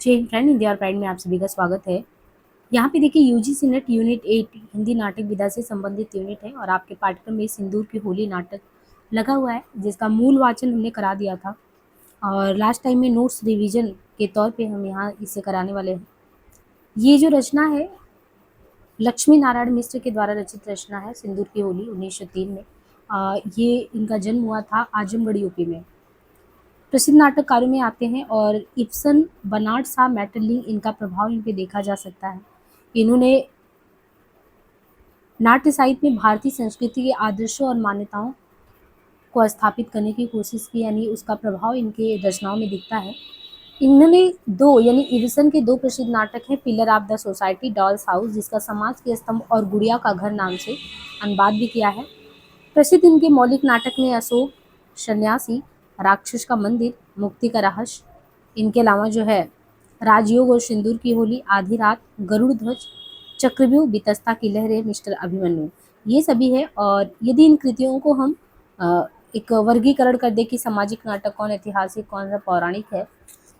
जय Hind friend, India और pride में आप सभी का स्वागत है। यहाँ पे देखिए यूजीसी नेट यूनिट 8 हिंदी नाटक विधा से संबंधित यूनिट है और आपके पाठ्यक्रम में सिंदूर की होली नाटक लगा हुआ है, जिसका मूल वाचन हमने करा दिया था और लास्ट टाइम में नोट्स रिवीजन के तौर पे हम यहाँ इसे कराने वाले हैं। ये जो रचना है लक्ष्मी नारायण मिश्र के द्वारा रचित रचना है, सिंदूर की होली 1903 में। ये इनका जन्म हुआ था आजमगढ़ यूपी में। प्रसिद्ध नाटककारों में आते हैं और इब्सन, बर्नार्ड शॉ, मैटरलिंक, इनका प्रभाव इन पे देखा जा सकता है। इन्होंने नाट्य साहित्य में भारतीय संस्कृति के आदर्शों और मान्यताओं को स्थापित करने की कोशिश की, यानी उसका प्रभाव इनके रचनाओं में दिखता है। इन्होंने दो यानी इब्सन के दो प्रसिद्ध नाटक हैं, pillar of the society, dolls house, जिसका समाज के स्तंभ, और गुड़िया का घर नाम से अनुवाद भी किया है। प्रसिद्ध इनके मौलिक नाटक में अशोक, सन्यासी, राक्षस का मंदिर, मुक्ति का रहस्य, इनके अलावा जो है राजयोग और सिंदूर की होली, आधी रात, गरुड़ ध्वज, चक्रव्यूह, बितस्ता की लहरें, मिस्टर अभिमन्यु, ये सभी है। और यदि इन कृतियों को हम एक वर्गीकरण कर दे कि सामाजिक नाटक कौन, ऐतिहासिक कौन सा, पौराणिक है,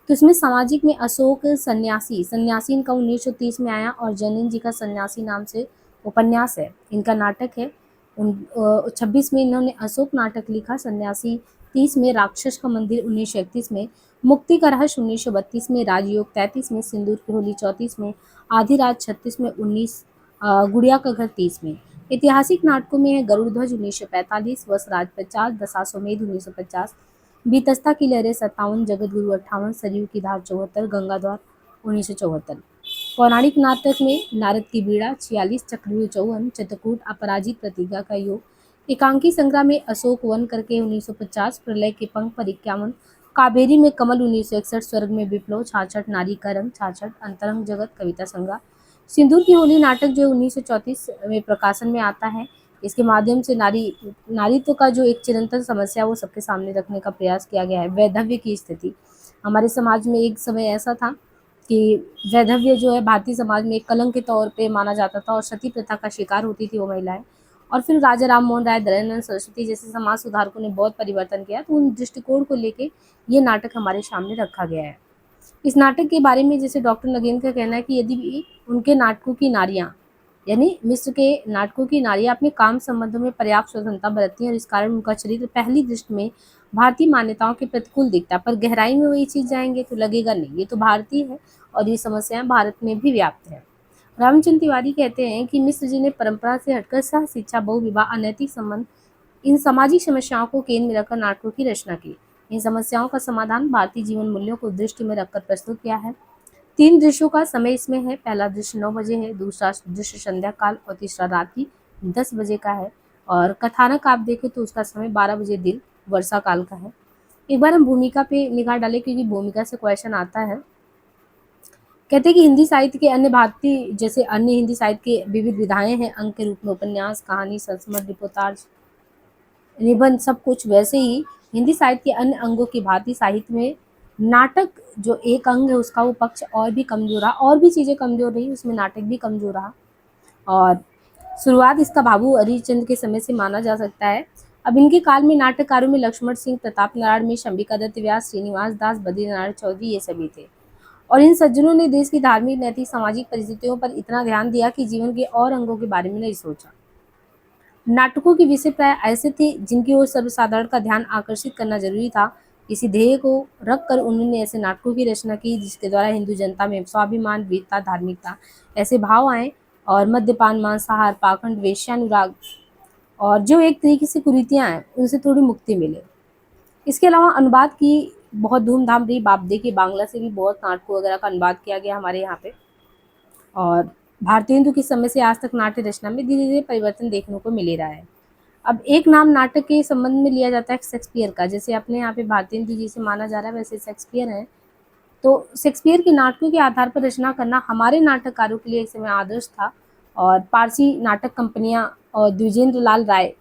तो इसमें सामाजिक में अशोक सन्यासी, सन्यासी इनका 1930 में आया और जैनिन जी का सन्यासी नाम से उपन्यास है, इनका नाटक है। 26 में इन्होंने अशोक नाटक लिखा, सन्यासी 30 में, राक्षस का मंदिर 1931 में, मुक्ति का रहस्य 1932 में, राजयोग 33 में, सिंदूर की होली 34 में, आधी रात 36 में, 19 गुड़िया का घर 30 में। ऐतिहासिक नाटकों में है गरुड़ ध्वज 1945, वसराज 50, दशाश्वमेध 1950, बीतस्ता की लहरें 57, जगत गुरु 58, सरयू की धार 74, गंगाधर 1974। पौराणिक नाटक में नारद की बीड़ा 46, चक्रव्यूह 54, चित्रकूट, अपराजित, प्रतिज्ञा का योग, एकांकी संग्राम में अशोक वन करके 1950, प्रलय के पंख पर 51, कावेरी में कमल 1961, स्वर्ग में विप्लव 66, नारी का रंग 66, अंतरंग जगत, कविता संग्रह, सिंदूर की होली नाटक जो 1934 में प्रकाशन में आता है। इसके माध्यम से नारीत्व का जो एक चिरंतन समस्या वो सबके सामने रखने का प्रयास किया गया है। वैधव्य की स्थिति हमारे समाज में एक समय ऐसा था कि वैधव्य जो है भारतीय समाज में एक कलंक के तौर पे माना जाता था और सती प्रथा का शिकार होती थी वो महिलाएं। और फिर राजा राम मोहन राय, दयानंद सरस्वती जैसे समाज सुधारकों ने बहुत परिवर्तन किया, तो उन दृष्टिकोण को लेके ये नाटक हमारे सामने रखा गया है। इस नाटक के बारे में जैसे डॉक्टर नगेन का कहना है कि यदि भी उनके नाटकों की नारियां यानी मिस्र के नाटकों की नारियां अपने काम संबंधों में पर्याप्त स्वतंत्रता बरतती हैं और इस कारण उनका चरित्र पहली दृष्टि में भारतीय मान्यताओं के प्रतिकूल दिखता है, पर गहराई में वही चीज जाएंगे तो लगेगा नहीं, ये तो भारतीय है और ये समस्याएं भारत में भी व्याप्त है। रामचंद्र तिवारी कहते हैं कि मिस्र जी ने परंपरा से हटकर सह शिक्षा, बहुविवाह, अनैतिक संबंध, इन सामाजिक समस्याओं को केंद्र में रखकर नाटकों की रचना की। इन समस्याओं का समाधान भारतीय जीवन मूल्यों को दृष्टि में रखकर प्रस्तुत किया है। 3 दृश्यों का समय इसमें है। पहला दृश्य 9 बजे है, दूसरा दृश्य संध्या काल और तीसरा रात्रि 10 बजे का है। और कथानक आप देखें तो उसका समय 12 बजे दिन वर्षा काल का है। एक बार हम भूमिका पे निगाह डालें क्योंकि भूमिका से क्वेश्चन आता है। कहते हैं कि हिंदी साहित्य के अन्य भारतीय जैसे अन्य हिंदी साहित्य के विविध विधाएं हैं, अंक के रूप में उपन्यास, कहानी, संस्मरण, रिपोर्टाज, निबंध, सब कुछ, वैसे ही हिंदी साहित्य के अन्य अंगों की भांति साहित्य में नाटक जो एक अंग है उसका वो पक्ष और भी कमजोर रहा, और भी चीजें कमजोर रही, उसमें नाटक भी कमजोर रहा। और शुरुआत इसका बाबू हरिश्चंद्र के समय से माना जा सकता है। अब इनके काल में नाटककारों में लक्ष्मण सिंह, प्रताप नारायण मिश्र, अंबिका दत्त व्यास, श्रीनिवास दास, बद्रीनारायण चौधरी, ये सभी थे। और इन सज्जनों ने देश की धार्मिक, नैतिक, सामाजिक परिस्थितियों पर इतना ध्येन दिया कि जीवन के और अंगों के बारे में नहीं सोचा। नाटकों के विषय प्राय ऐसे थे जिनकी ओर सर्वसाधारण का ध्यान आकर्षित करना जरूरी था। इसी ध्येय को रखकर उन्होंने ऐसे नाटकों की रचना की जिसके द्वारा हिंदू जनता में स्वाभिमान, वीरता, धार्मिकता ऐसे भाव आए और मद्यपान, मांसाहार, पाखंड, वेश्यानुराग और जो एक तरीके से कुरीतियां हैं उनसे थोड़ी मुक्ति मिले। इसके अलावा अनुवाद की बहुत धूमधाम रही। आप देखिए बांग्ला से भी बहुत नाटकों वगैरह का अनुवाद किया गया हमारे यहाँ पे। और भारतेंदु के समय से आज तक नाट्य रचना में धीरे धीरे परिवर्तन देखने को मिल रहा है। अब एक नाम नाटक के संबंध में लिया जाता है शेक्सपियर का, जैसे अपने यहाँ पे भारतेंदु जी से माना जा रहा है वैसे शेक्सपियर है। तो शेक्सपियर के नाटकों के आधार पर रचना करना हमारे नाटककारों के लिए एक समय आदर्श था। और पारसी नाटक कंपनियां और द्विजेंद्र लाल राय,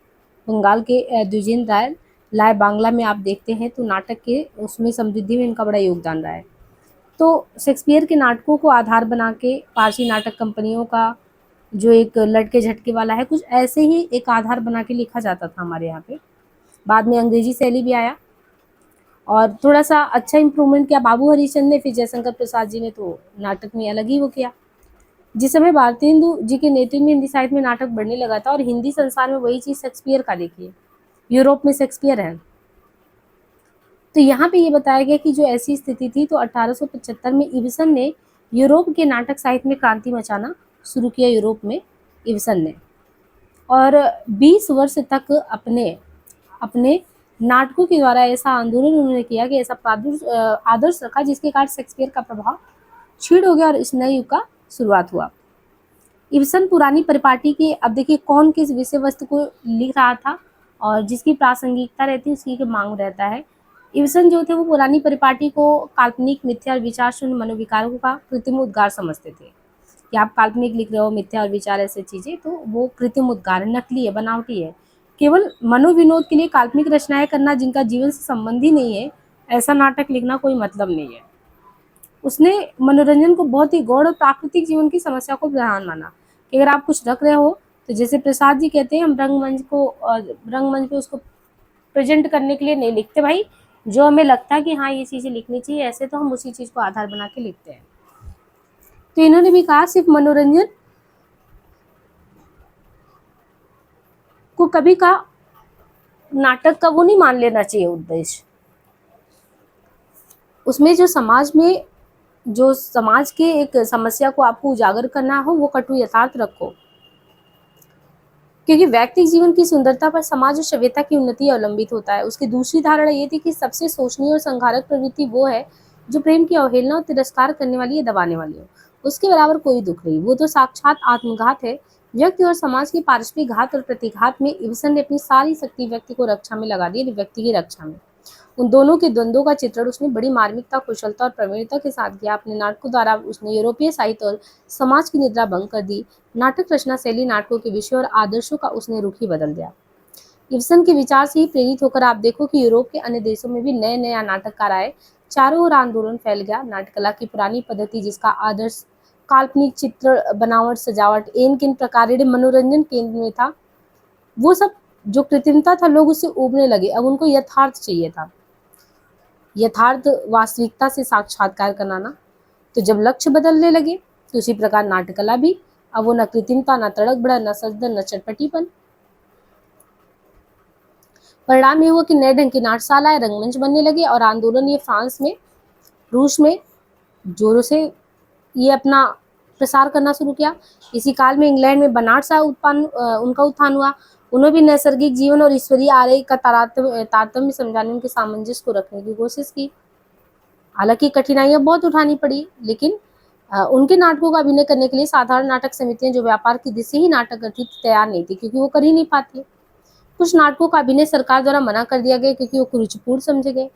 बंगाल के द्विजेंद्र राय लाय बांग्ला में आप देखते हैं तो नाटक के उसमें समृद्धि में इनका बड़ा योगदान रहा है। तो शेक्सपियर के नाटकों को आधार बना के पारसी नाटक कंपनियों का जो एक लटके झटके वाला है, कुछ ऐसे ही एक आधार बना के लिखा जाता था हमारे यहाँ पे। बाद में अंग्रेजी शैली भी आया और थोड़ा सा अच्छा इम्प्रूवमेंट किया बाबू हरिश्चंद्र ने, फिर जयशंकर प्रसाद जी ने तो नाटक में अलग ही वो किया। जिस समय भारतेंदु जी के नेतृत्व में हिंदी साहित्य में नाटक बढ़ने लगा था, और हिंदी संसार में वही चीज शेक्सपियर का देखिए, यूरोप में शेक्सपियर है। तो यहाँ पे ये बताया गया कि जो ऐसी स्थिति थी, तो 1875 में इब्सन ने यूरोप के नाटक साहित्य में क्रांति मचाना शुरू किया, यूरोप में इब्सन ने, और 20 वर्ष तक अपने अपने नाटकों के द्वारा ऐसा आंदोलन उन्होंने किया कि ऐसा आदर्श रखा जिसके कारण शेक्सपियर का प्रभाव क्षीण हो गया और इस नए युग का शुरुआत हुआ। इब्सन पुरानी परिपाटी के, अब देखिए कौन किस विषय वस्तु को लिख रहा था और जिसकी प्रासंगिकता रहती है उसकी मांग रहता है। इब्सन जो थे वो पुरानी परिपाटी को काल्पनिक, मिथ्या और विचार शून्य मनोविकारों का कृत्रिम उद्गार समझते थे कि आप काल्पनिक लिख रहे हो, मिथ्या और विचार ऐसे चीजें, तो वो कृत्रिम उद्गार है, नकली है, बनावटी है। केवल मनोविनोद के लिए काल्पनिक रचनाएं करना जिनका जीवन से संबंध ही नहीं है, ऐसा नाटक लिखना कोई मतलब नहीं है। उसने मनोरंजन को बहुत ही गौण और प्राकृतिक जीवन की समस्या को प्रधान माना कि अगर आप कुछ रख रहे हो, तो जैसे प्रसाद जी कहते हैं, हम रंगमंच पे उसको प्रेजेंट करने के लिए नहीं लिखते भाई, जो हमें लगता है कि हाँ ये चीजें लिखनी चाहिए ऐसे, तो हम उसी चीज को आधार बना के लिखते हैं। तो इन्होंने भी कहा सिर्फ मनोरंजन को कभी का नाटक का वो नहीं मान लेना चाहिए उद्देश्य, उसमें जो समाज के एक समस्या को आपको उजागर करना हो, वो कटु यथार्थ रखो, क्योंकि व्यक्तिगत जीवन की सुंदरता पर समाज और सभ्यता की उन्नति अवलंबित होता है। उसकी दूसरी धारणा ये थी कि सबसे शोषणीय और संहारक प्रवृत्ति वो है जो प्रेम की अवहेलना और तिरस्कार करने वाली या दबाने वाली हो, उसके बराबर कोई दुख नहीं, वो तो साक्षात आत्मघात है। व्यक्ति और समाज के पारस्परिक घात और प्रतिघात में इब्सन ने अपनी सारी शक्ति व्यक्ति को रक्षा में लगा दी, व्यक्ति की रक्षा में। उन दोनों के द्वंद्वों का चित्रण उसने बड़ी मार्मिकता, कुशलता और प्रवीणता के साथ किया। अपने नाटकों द्वारा उसने यूरोपीय साहित्य और समाज की निद्रा भंग कर दी। नाटक रचना शैली, नाटकों के विषय और आदर्शों का उसने रुख ही बदल दिया। इब्सन के विचार से ही प्रेरित होकर आप देखो कि यूरोप के अन्य देशों में भी नए नए नाटककार आए, चारों ओर आंदोलन फैल गया। नाटकला की पुरानी पद्धति जिसका आदर्श काल्पनिक चित्र, बनावट, सजावट, एन किन प्रकार मनोरंजन केंद्र में था, वो सब जो कृत्रिमता था, लोग उससे उबने लगे। अब उनको यथार्थ चाहिए था, यथार्थ वास्तविकता से साक्षात्कार कराना। तो जब लक्ष्य बदलने लगे, तो उसी प्रकार नाटकला भी, अब वो न कृत्रिमता, न तड़क भड़क, न सजदर, न चटपटीपन। परिणाम ये हुआ कि नए ढंग की नाट्यशालाएं, रंगमंच बनने लगे और आंदोलन ये फ्रांस में, रूस में जोरों से ये अपना प्रसार करना शुरू किया। इसी काल में इंग्लैंड में बनाट सा उनका उत्थान हुआ। उन्होंने भी नैसर्गिक जीवन और ईश्वरीय आर्य का तारतम्य समझाने, उनके सामंजस्य को रखने की कोशिश की। हालांकि कठिनाइयां बहुत उठानी पड़ी, लेकिन उनके नाटकों का अभिनय करने के लिए साधारण नाटक समितियां जो व्यापार की दृष्टि से ही नाटक करती थी, तैयार नहीं थी, क्योंकि वो कर ही नहीं पाती। कुछ नाटकों का अभिनय सरकार द्वारा मना कर दिया गया क्योंकि वो कुरुचिपूर्ण समझे गए।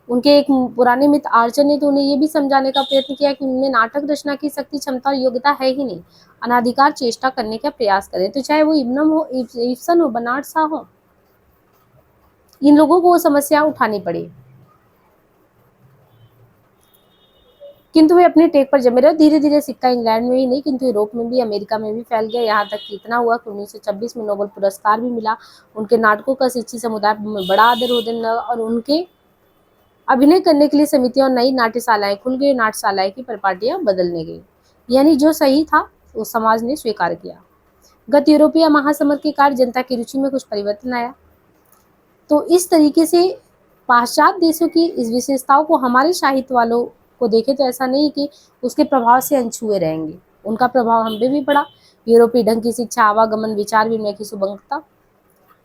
उनके एक पुराने मित्र आर्चर ने तो उन्हें ये भी समझाने का प्रयत्न किया कि उनमें नाटक रचना की शक्ति, क्षमता और योग्यता है ही नहीं, अनाधिकार चेष्टा करने का प्रयास करें। तो चाहे वो इब्सन हो, बनाट सा हो, इन लोगों को वो समस्या उठानी पड़ी, किंतु वे अपने टेक पर जमे रहे। धीरे धीरे सिक्का इंग्लैंड में ही नहीं किंतु यूरोप में भी, अमेरिका में भी फैल गया। यहाँ तक कि इतना हुआ कि 1926 में नोबेल पुरस्कार भी मिला। उनके नाटकों का शिक्षित समुदाय में बड़ा आदर होने लगा और उनके अभिनय करने के लिए समितियां और नई नाट्यशालाएं खुल गई, नाट्यशालाएं की परिपाटियां बदलने गई, यानी जो सही था वो समाज ने स्वीकार किया। गत यूरोपीय महासमर के कारण जनता की रुचि में कुछ परिवर्तन आया। तो इस तरीके से पाश्चात्य देशों की इस विशेषताओं को हमारे साहित्य वालों को देखें तो ऐसा नहीं कि उसके प्रभाव से अनछुए रहेंगे, उनका प्रभाव हम पे भी पड़ा। यूरोपीय ढंग की शिक्षा, आवागमन, विचार विनिमय की सुगमता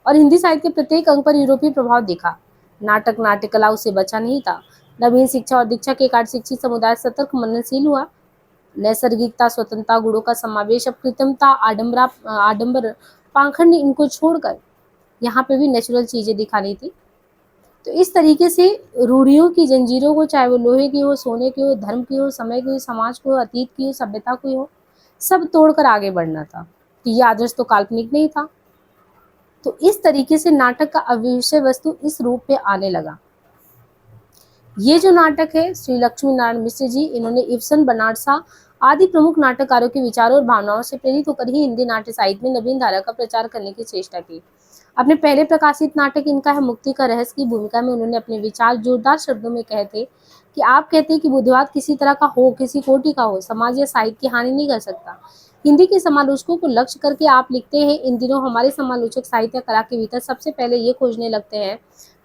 और हिंदी साहित्य के प्रत्येक अंग पर यूरोपीय प्रभाव दिखा। नाटक, नाट्य कला उससे बचा नहीं था। नवीन शिक्षा और दीक्षा के कारण शिक्षित समुदाय सतर्क, मननशील हुआ। नैसर्गिकता, स्वतंत्रता, गुणों का समावेश, अब कृत्रिमता, आडंबर, पाखंड, इनको छोड़कर यहाँ पे भी नेचुरल चीजें दिखानी थी। तो इस तरीके से रूढ़ियों की जंजीरों को, चाहे वो लोहे की हो, सोने की हो, धर्म की हो, समय की हो, समाज की हो, अतीत की हो, सभ्यता की हो, सब तोड़कर आगे बढ़ना था। कि ये आदर्श तो काल्पनिक नहीं था। तो इस तरीके से नाटक का अविषय वस्तु इस रूप में आने लगा। ये जो नाटक है, श्री लक्ष्मी नारायण मिश्र जी, इन्होंने इब्सन, बनाट शा आदि प्रमुख नाटककारों के विचारों और भावनाओं से प्रेरित होकर ही हिंदी नाट्य साहित्य में नवीन धारा का प्रचार करने की चेष्टा की। अपने पहले प्रकाशित नाटक इनका है मुक्ति का रहस्य की भूमिका में उन्होंने अपने विचार जोरदार शब्दों में कहे थे कि आप कहते हैं कि बुद्धिवाद किसी तरह का हो, किसी कोटि का हो, समाज या साहित्य की हानि नहीं कर सकता। हिंदी के समालोचकों को लक्ष्य करके आप लिखते हैं, इन दिनों हमारे समालोचक साहित्य कला के भीतर सबसे पहले ये खोजने लगते हैं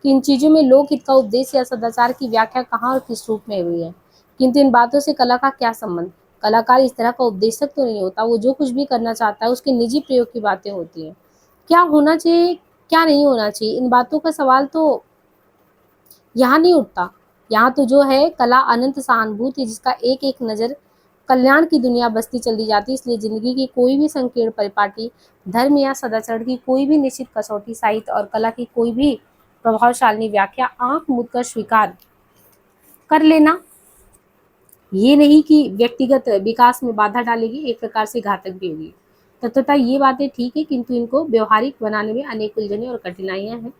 कि इन चीजों में लोकहित का उपदेश या सदाचार की व्याख्या कहाँ और किस रूप में हुई है, किंतु इन बातों से कला का क्या संबंध। कलाकार इस तरह का उपदेशक तो नहीं होता, वो जो कुछ भी करना चाहता है उसके निजी प्रयोग की बातें होती हैं। क्या होना चाहिए, क्या नहीं होना चाहिए, इन बातों का सवाल तो यहाँ नहीं उठता। यहाँ तो जो है कला अनंत सहानुभूति जिसका एक एक नज़र कल्याण की दुनिया बसती चली जाती है। इसलिए जिंदगी की कोई भी संकीर्ण परिपाटी, धर्म या सदाचरण की कोई भी निश्चित कसौटी, साहित्य और कला की कोई भी प्रभावशाली व्याख्या आंख मूंद कर स्वीकार कर लेना, ये नहीं कि व्यक्तिगत विकास में बाधा डालेगी, एक प्रकार से घातक भी होगी। तत्वतः ये बातें ठीक है, किंतु इनको व्यवहारिक बनाने में अनेक उलझनें और कठिनाइयां हैं।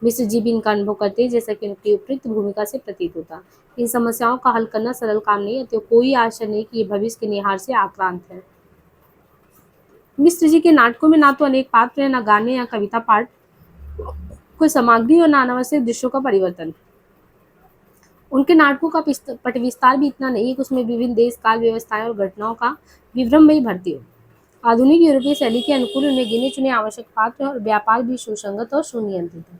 मिश्र जी भी इनका अनुभव करते हैं, जैसा कि उनकी उपयुक्त भूमिका से प्रतीत होता। इन समस्याओं का हल करना सरल काम नहीं है, तो कोई आशा नहीं कि ये भविष्य के निहार से आक्रांत है। मिश्र जी के नाटकों में ना तो अनेक पात्र हैं, ना गाने या कविता पाठ, कोई सामग्री और ना अनावश्यक दृश्यों का परिवर्तन। उनके नाटकों का पट विस्तार भी इतना नहीं कि उसमें विभिन्न देश, काल, व्यवस्थाएं और घटनाओं का विवरणमयी भरती हो। आधुनिक यूरोपीय शैली के अनुकूल उन्हें गिने चुने आवश्यक पात्र और व्यापार भी सुसंगत और सुनियंत्रित है।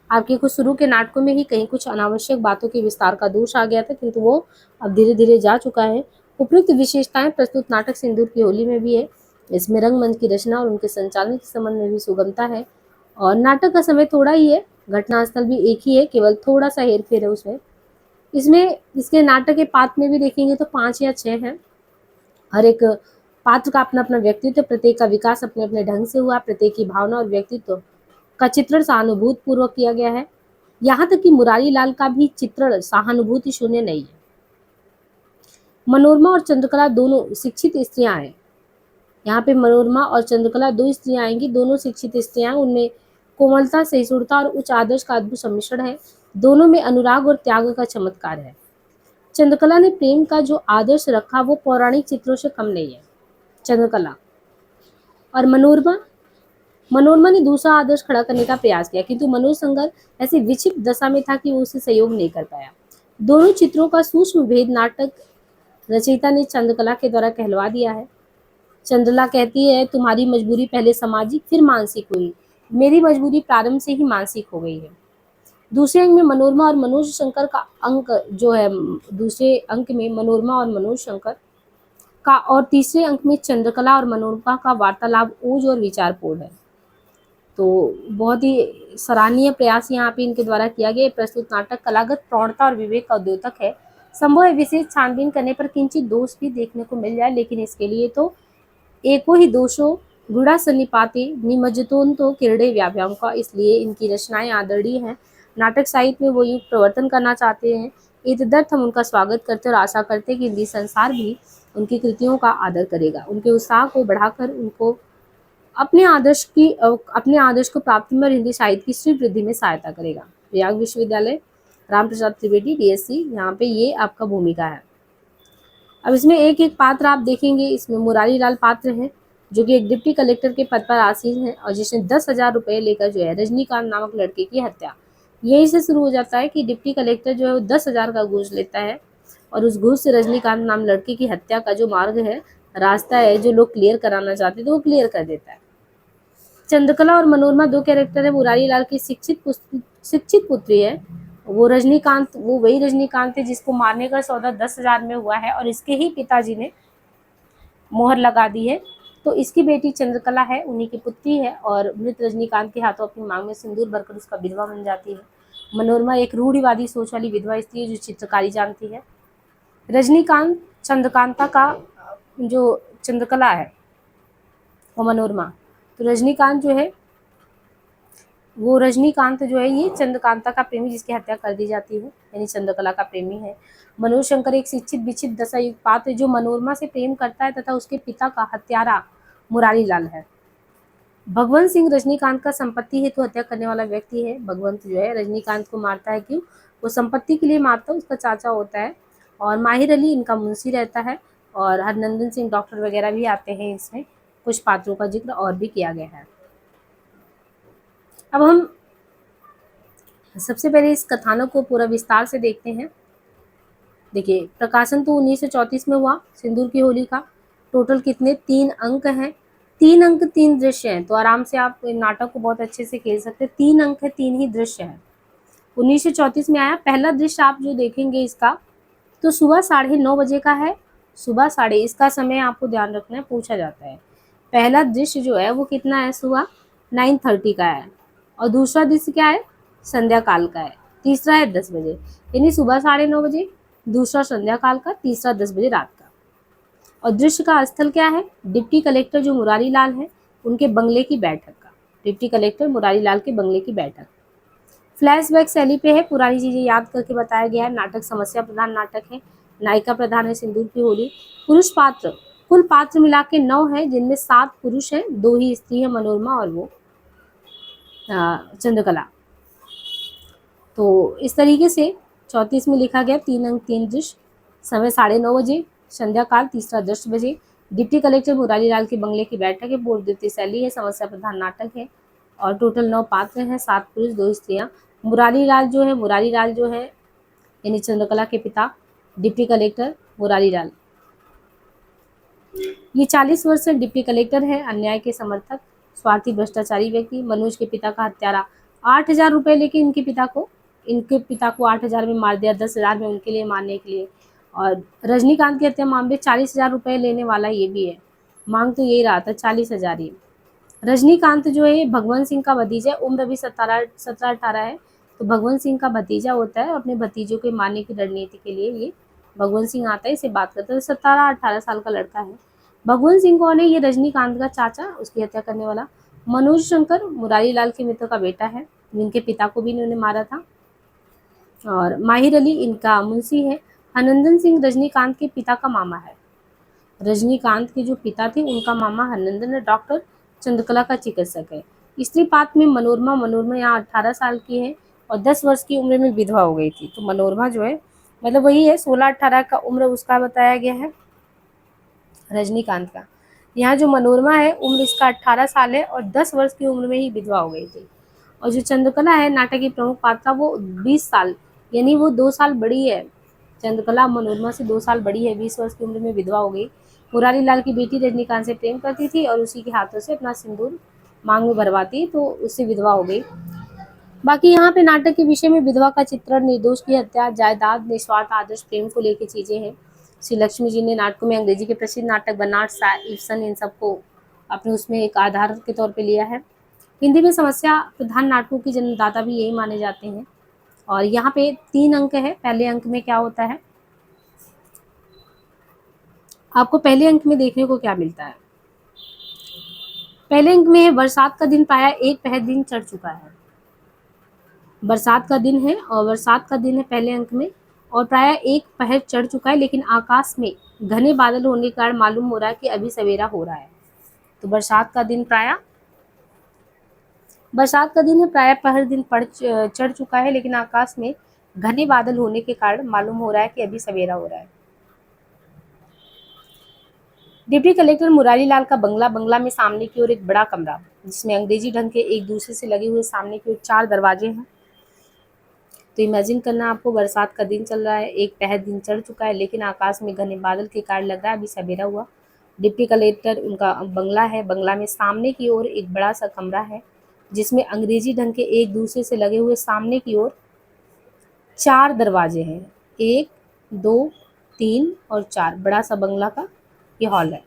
आपके कुछ शुरू के नाटकों में ही कहीं कुछ अनावश्यक बातों के विस्तार का दोष आ गया था, किंतु वो अब धीरे धीरे जा चुका है। उपयुक्त विशेषताएं प्रस्तुत नाटक सिंदूर की होली में भी है। इसमें रंगमंच की रचना और उनके संचालन के संबंध में भी सुगमता है, और नाटक का समय थोड़ा ही है, घटनास्थल भी एक ही है, केवल थोड़ा सा हेर फेर है उसमें। इसमें इसके नाटक के पात्र में भी देखेंगे तो 5 या 6 हैं। हर एक पात्र का अपना अपना व्यक्तित्व, प्रत्येक का विकास अपने अपने ढंग से हुआ, प्रत्येक की भावना और व्यक्तित्व का चित्रण सहानुभूति पूर्वक किया गया है। यहाँ तक कि मुरारी लाल का भी चित्रण सहानुभूति शून्य नहीं है। मनोरमा और चंद्रकला दोनों शिक्षित स्त्रियां हैं। यहाँ पे मनोरमा और चंद्रकला 2 स्त्रियां आएंगी, दोनों शिक्षित स्त्रियां, उनमें कोमलता, सहिष्णुता और उच्च आदर्श का अद्भुत सम्मिश्रण है। दोनों में अनुराग और त्याग का चमत्कार है। चंद्रकला ने प्रेम का जो आदर्श रखा वो पौराणिक चित्रों से कम नहीं है। चंद्रकला और मनोरमा मनोरमा ने दूसरा आदर्श खड़ा करने का प्रयास किया, किंतु मनोज शंकर ऐसी विक्षिप्त दशा में था कि वो उससे सहयोग नहीं कर पाया। दोनों चित्रों का सूक्ष्म भेद नाटक रचयिता ने चंद्रकला के द्वारा कहलवा दिया है। चंद्रकला कहती है, तुम्हारी मजबूरी पहले सामाजिक फिर मानसिक हुई, मेरी मजबूरी प्रारंभ से ही मानसिक हो गई है। दूसरे अंक में मनोरमा और मनोज शंकर का अंक जो है, दूसरे अंक में मनोरमा और मनोज शंकर का, और तीसरे अंक में चंद्रकला और मनोरमा का वार्तालाप ओज और विचारपूर्ण है। तो बहुत ही सराहनीय प्रयास यहाँ पे इनके द्वारा किया गया। प्रस्तुत नाटक कलागत प्रौढ़ता और विवेक का द्योतक है। संभव है विशेष छानबीन करने पर किंचित दोष भी देखने को मिल जाए, लेकिन इसके लिए तो एको ही दोषो गुणा सन्निपाते निमज्जतों किरणे व्याभ्याम का। इसलिए इनकी रचनाएं आदरणीय हैं। नाटक साहित्य में वो युग प्रवर्तन करना चाहते हैं। इतदर्थ हम उनका स्वागत करते और आशा करते हैं कि हिंदी संसार भी उनकी कृतियों का आदर करेगा, उनके उत्साह को बढ़ाकर उनको अपने आदर्श को प्राप्ति में और हिंदी साहित्य की श्री वृद्धि में सहायता करेगा। प्रयाग विश्वविद्यालय, राम प्रसाद त्रिवेदी, DSc, यहाँ पे ये आपका भूमिका है। अब इसमें एक एक पात्र आप देखेंगे। इसमें मुरारी लाल पात्र है, जो कि एक डिप्टी कलेक्टर के पद पर आसीन है और जिसने 10,000 रुपये लेकर जो है रजनीकांत नामक लड़के की हत्या। यही से शुरू हो जाता है कि डिप्टी कलेक्टर जो है वो 10,000 का घूस लेता है, और उस घूस से रजनीकांत नाम लड़के की हत्या का जो मार्ग है, रास्ता है, जो लोग क्लियर कराना चाहते थे वो क्लियर कर देता है। चंद्रकला और मनोरमा 2 कैरेक्टर है। मुरारी लाल की शिक्षित पुत्री है, वो रजनीकांत, वो वही रजनीकांत है जिसको मारने का सौदा 10,000 में हुआ है और इसके ही पिताजी ने मोहर लगा दी है। तो इसकी बेटी चंद्रकला है, उन्हीं की पुत्री है, और मृत रजनीकांत के हाथों अपनी मांग में सिंदूर भरकर उसका विधवा बन जाती है। मनोरमा एक रूढ़िवादी सोच वाली विधवा स्त्री है जो चित्रकारी जानती है। रजनीकांत चंद्रकांता का जो चंद्रकला है और मनोरमा, तो रजनीकांत जो है ये चंद्रकांता का प्रेमी, जिसकी हत्या कर दी जाती है, यानी चंद्रकला का प्रेमी है। मनोज शंकर एक शिक्षित विक्षिप्त दशायुक्त पात्र जो मनोरमा से प्रेम करता है तथा उसके पिता का हत्यारा मुरारी लाल है। भगवंत सिंह रजनीकांत का संपत्ति हेतु हत्या करने वाला व्यक्ति है। भगवंत जो है रजनीकांत को मारता है, क्यों? वो संपत्ति के लिए मारता है, उसका चाचा होता है। और माहिर अली इनका मुंशी रहता है, और हरनंदन सिंह डॉक्टर वगैरह भी आते हैं। इसमें कुछ पात्रों का जिक्र और भी किया गया है। अब हम सबसे पहले इस कथानक को पूरा विस्तार से देखते हैं। देखिए, प्रकाशन तो 1934 में हुआ सिंदूर की होली का। टोटल कितने 3 अंक हैं, 3 अंक 3 दृश्य हैं, तो आराम से आप नाटक को बहुत अच्छे से खेल सकते हैं। 3 अंक है, 3 ही दृश्य हैं। 1934 में आया। पहला दृश्य आप जो देखेंगे इसका, तो सुबह 9:30 बजे का है। सुबह साढ़े, इसका समय आपको ध्यान रखना है, पूछा जाता है। पहला दृश्य जो है वो कितना है, सुबह 9:30 का है। और दूसरा दृश्य क्या है, संध्या काल का है। तीसरा है 10 बजे, यानी सुबह 9:30 बजे, दूसरा संध्या काल का, तीसरा 10 बजे रात का। और दृश्य का स्थल क्या है, डिप्टी कलेक्टर जो मुरारी लाल है उनके बंगले की बैठक का। डिप्टी कलेक्टर मुरारी लाल के बंगले की बैठक। फ्लैशबैक शैली पे है, पुरानी चीजें याद करके बताया गया है। नाटक समस्या प्रधान नाटक है। नायिका प्रधान है सिंदूर की होली। पुरुष पात्र, कुल पात्र मिला के 9 है, जिनमें 7 पुरुष हैं, 2 ही स्त्री है, मनोरमा और वो चंद्रकला। तो इस तरीके से 34 में लिखा गया 3 अंक 3 दृश्य। समय 9:30 बजे, संध्या काल, तीसरा 10 बजे। डिप्टी कलेक्टर मुरारी लाल के बंगले की बैठक है। पूर्व द्वितीय शैली है, समस्या प्रधान नाटक है। और टोटल 9 पात्र हैं, 7 पुरुष 2 स्त्रियां। मुरारी लाल जो है यानी चंद्रकला के पिता, डिप्टी कलेक्टर मुरारी लाल, ये 40 वर्ष से डिप्टी कलेक्टर है। अन्याय के समर्थक, स्वार्थी भ्रष्टाचारी व्यक्ति, मनोज के पिता का हत्यारा। 8,000 रुपए लेके इनके पिता को 8,000 में मार दिया, 10,000 में उनके लिए मारने के लिए। और रजनीकांत की हत्या मामले 40,000 रुपए लेने वाला ये भी है। मांग तो यही रहा था, 40,000 ही। रजनीकांत जो है भगवंत सिंह का भतीजा है, उम्र अभी 17-18 है। तो भगवंत सिंह का भतीजा होता है, अपने भतीजों के मारने की रणनीति के लिए ये भगवंत सिंह आता है, इसे बात करता है। 17-18 साल का लड़का है। भगवंत सिंह कौन है, ये रजनीकांत का चाचा, उसकी हत्या करने वाला। मनोज शंकर मुरारी लाल के मित्र का बेटा है, जिनके पिता को भी इन्होंने मारा था। और माहिर अली इनका मुंशी है। हरनंदन सिंह रजनीकांत के पिता का मामा है। रजनीकांत के जो पिता थे उनका मामा हरनंदन डॉक्टर चंद्रकला का चिकित्सक है। स्त्री पात्र में मनोरमा यहाँ 18 साल की है और 10 वर्ष की उम्र में विधवा हो गई थी। तो मनोरमा जो है मतलब वही है, 16-18 का उम्र उसका बताया गया है रजनीकांत का। यहाँ जो मनोरमा है उम्र इसका 18 साल है और 10 वर्ष की उम्र में ही विधवा हो गई थी। और जो चंद्रकला है नाटक की प्रमुख पात्र, वो 20 साल यानी वो 2 साल बड़ी है। चंद्रकला मनोरमा से 2 साल बड़ी है, 20 वर्ष की उम्र में विधवा हो गई। मुरारी लाल की बेटी रजनीकांत से प्रेम करती थी और उसी के हाथों से अपना सिंदूर मांग में भरवाती, तो उससे विधवा हो गई। बाकी यहाँ पे नाटक के विषय में विधवा का चित्रण, निर्दोष की हत्या, जायदाद, निस्वार्थ आदर्श प्रेम को लेकर चीजें हैं। श्री लक्ष्मी जी ने नाटकों में अंग्रेजी के प्रसिद्ध नाटक बर्नार्ड शॉ, इब्सन, इन सबको अपने उसमें एक आधार के तौर पे लिया है। हिंदी में समस्या प्रधान नाटकों की जन्मदाता भी यही माने जाते हैं। और यहाँ पे 3 अंक है। पहले अंक में क्या होता है, आपको पहले अंक में देखने को क्या मिलता है। पहले अंक में है, बरसात का दिन पाया एक पहर दिन चढ़ चुका है। बरसात का दिन है और बरसात का दिन है पहले अंक में, और प्राय एक पहर चढ़ चुका है, लेकिन आकाश में घने बादल होने के कारण मालूम हो रहा है कि अभी सवेरा हो रहा है। तो बरसात का दिन है, प्राय पहर दिन चढ़ चुका है, लेकिन आकाश में घने बादल होने के कारण मालूम हो रहा है कि अभी सवेरा हो रहा है। डिप्टी कलेक्टर मुरारी लाल का बंगला में सामने की ओर एक बड़ा कमरा, जिसमें अंग्रेजी ढंग के एक दूसरे से लगे हुए सामने की ओर 4 दरवाजे हैं। तो इमेजिन करना आपको, बरसात का दिन चल रहा है, एक पहर दिन चढ़ चुका है, लेकिन आकाश में घने बादल के कारण लग रहा है अभी सवेरा हुआ। डिप्टी कलेक्टर उनका बंगला है, बंगला में सामने की ओर एक बड़ा सा कमरा है, जिसमें अंग्रेजी ढंग के एक दूसरे से लगे हुए सामने की ओर 4 दरवाजे हैं। 1, 2, 3 और 4, बड़ा सा बंगला का ये हॉल है।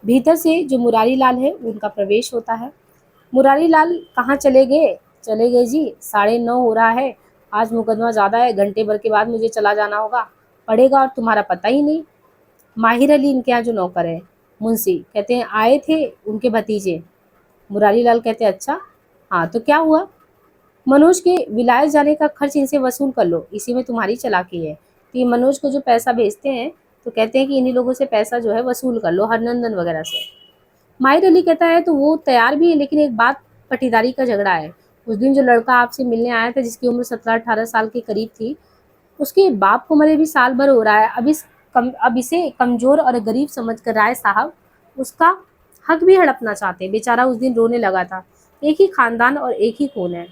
भीतर से जो मुरारी लाल है उनका प्रवेश होता है। मुरारी लाल कहाँ चले गए? चले गए जी, 9:30 हो रहा है, आज मुकदमा ज़्यादा है, घंटे भर के बाद मुझे चला जाना पड़ेगा और तुम्हारा पता ही नहीं। माहिर अली इनके यहाँ जो नौकर है, मुंशी, कहते हैं आए थे उनके भतीजे। मुरारी लाल कहते हैं अच्छा, हाँ तो क्या हुआ? मनोज के विलायत जाने का खर्च इनसे वसूल कर लो, इसी में तुम्हारी चालाकी है। तो ये मनोज को जो पैसा भेजते हैं तो कहते हैं कि इन्हीं लोगों से पैसा जो है वसूल कर लो, हरनंदन वगैरह से। माहिर अली कहता है तो वो तैयार भी है, लेकिन एक बात, पटीदारी का झगड़ा है। उस दिन जो लड़का आपसे मिलने आया था, जिसकी उम्र 17-18 साल के करीब थी, उसके बाप को मरे भी साल भर हो रहा है। अब इसे कमजोर और गरीब समझकर राय साहब उसका हक भी हड़पना चाहते हैं। बेचारा उस दिन रोने लगा था। एक ही खानदान और एक ही खून है।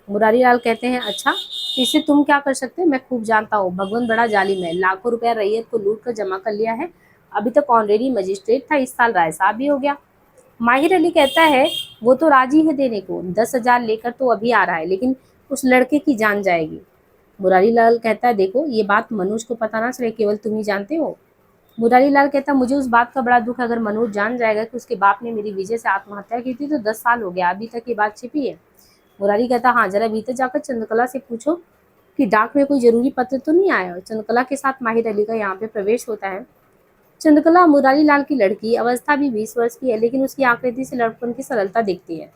मुरारी लाल कहते हैं, अच्छा, इससे तुम क्या कर सकते हो? मैं खूब जानता हूँ, भगवान बड़ा जालिम है, लाखों रुपया रैयत को लूट कर जमा कर लिया है। अभी तक ऑनरेरी मजिस्ट्रेट था, इस साल राय साहब भी हो गया। माहिर अली कहता है, वो तो राजी है देने को, 10,000 लेकर तो अभी आ रहा है, लेकिन उस लड़के की जान जाएगी। मुरारी लाल कहता है, देखो ये बात मनोज को पता ना चले, केवल तुम ही जानते हो। मुरारी लाल कहता है, मुझे उस बात का बड़ा दुख है, अगर मनोज जान जाएगा कि उसके बाप ने मेरी वजह से आत्महत्या की थी तो 10 साल हो गया, अभी तक ये बात छिपी है। मुरारी कहता, हाँ, जरा भीतर जाकर चंद्रकला से पूछो कि डाक में कोई जरूरी पत्र तो नहीं आया। और चंद्रकला के साथ माहिर अली का यहाँ पे प्रवेश होता है। चंद्रकला मुरारी लाल की लड़की, अवस्था भी 20 वर्ष की है, लेकिन उसकी आकृति से लड़कपन की सरलता दिखती है।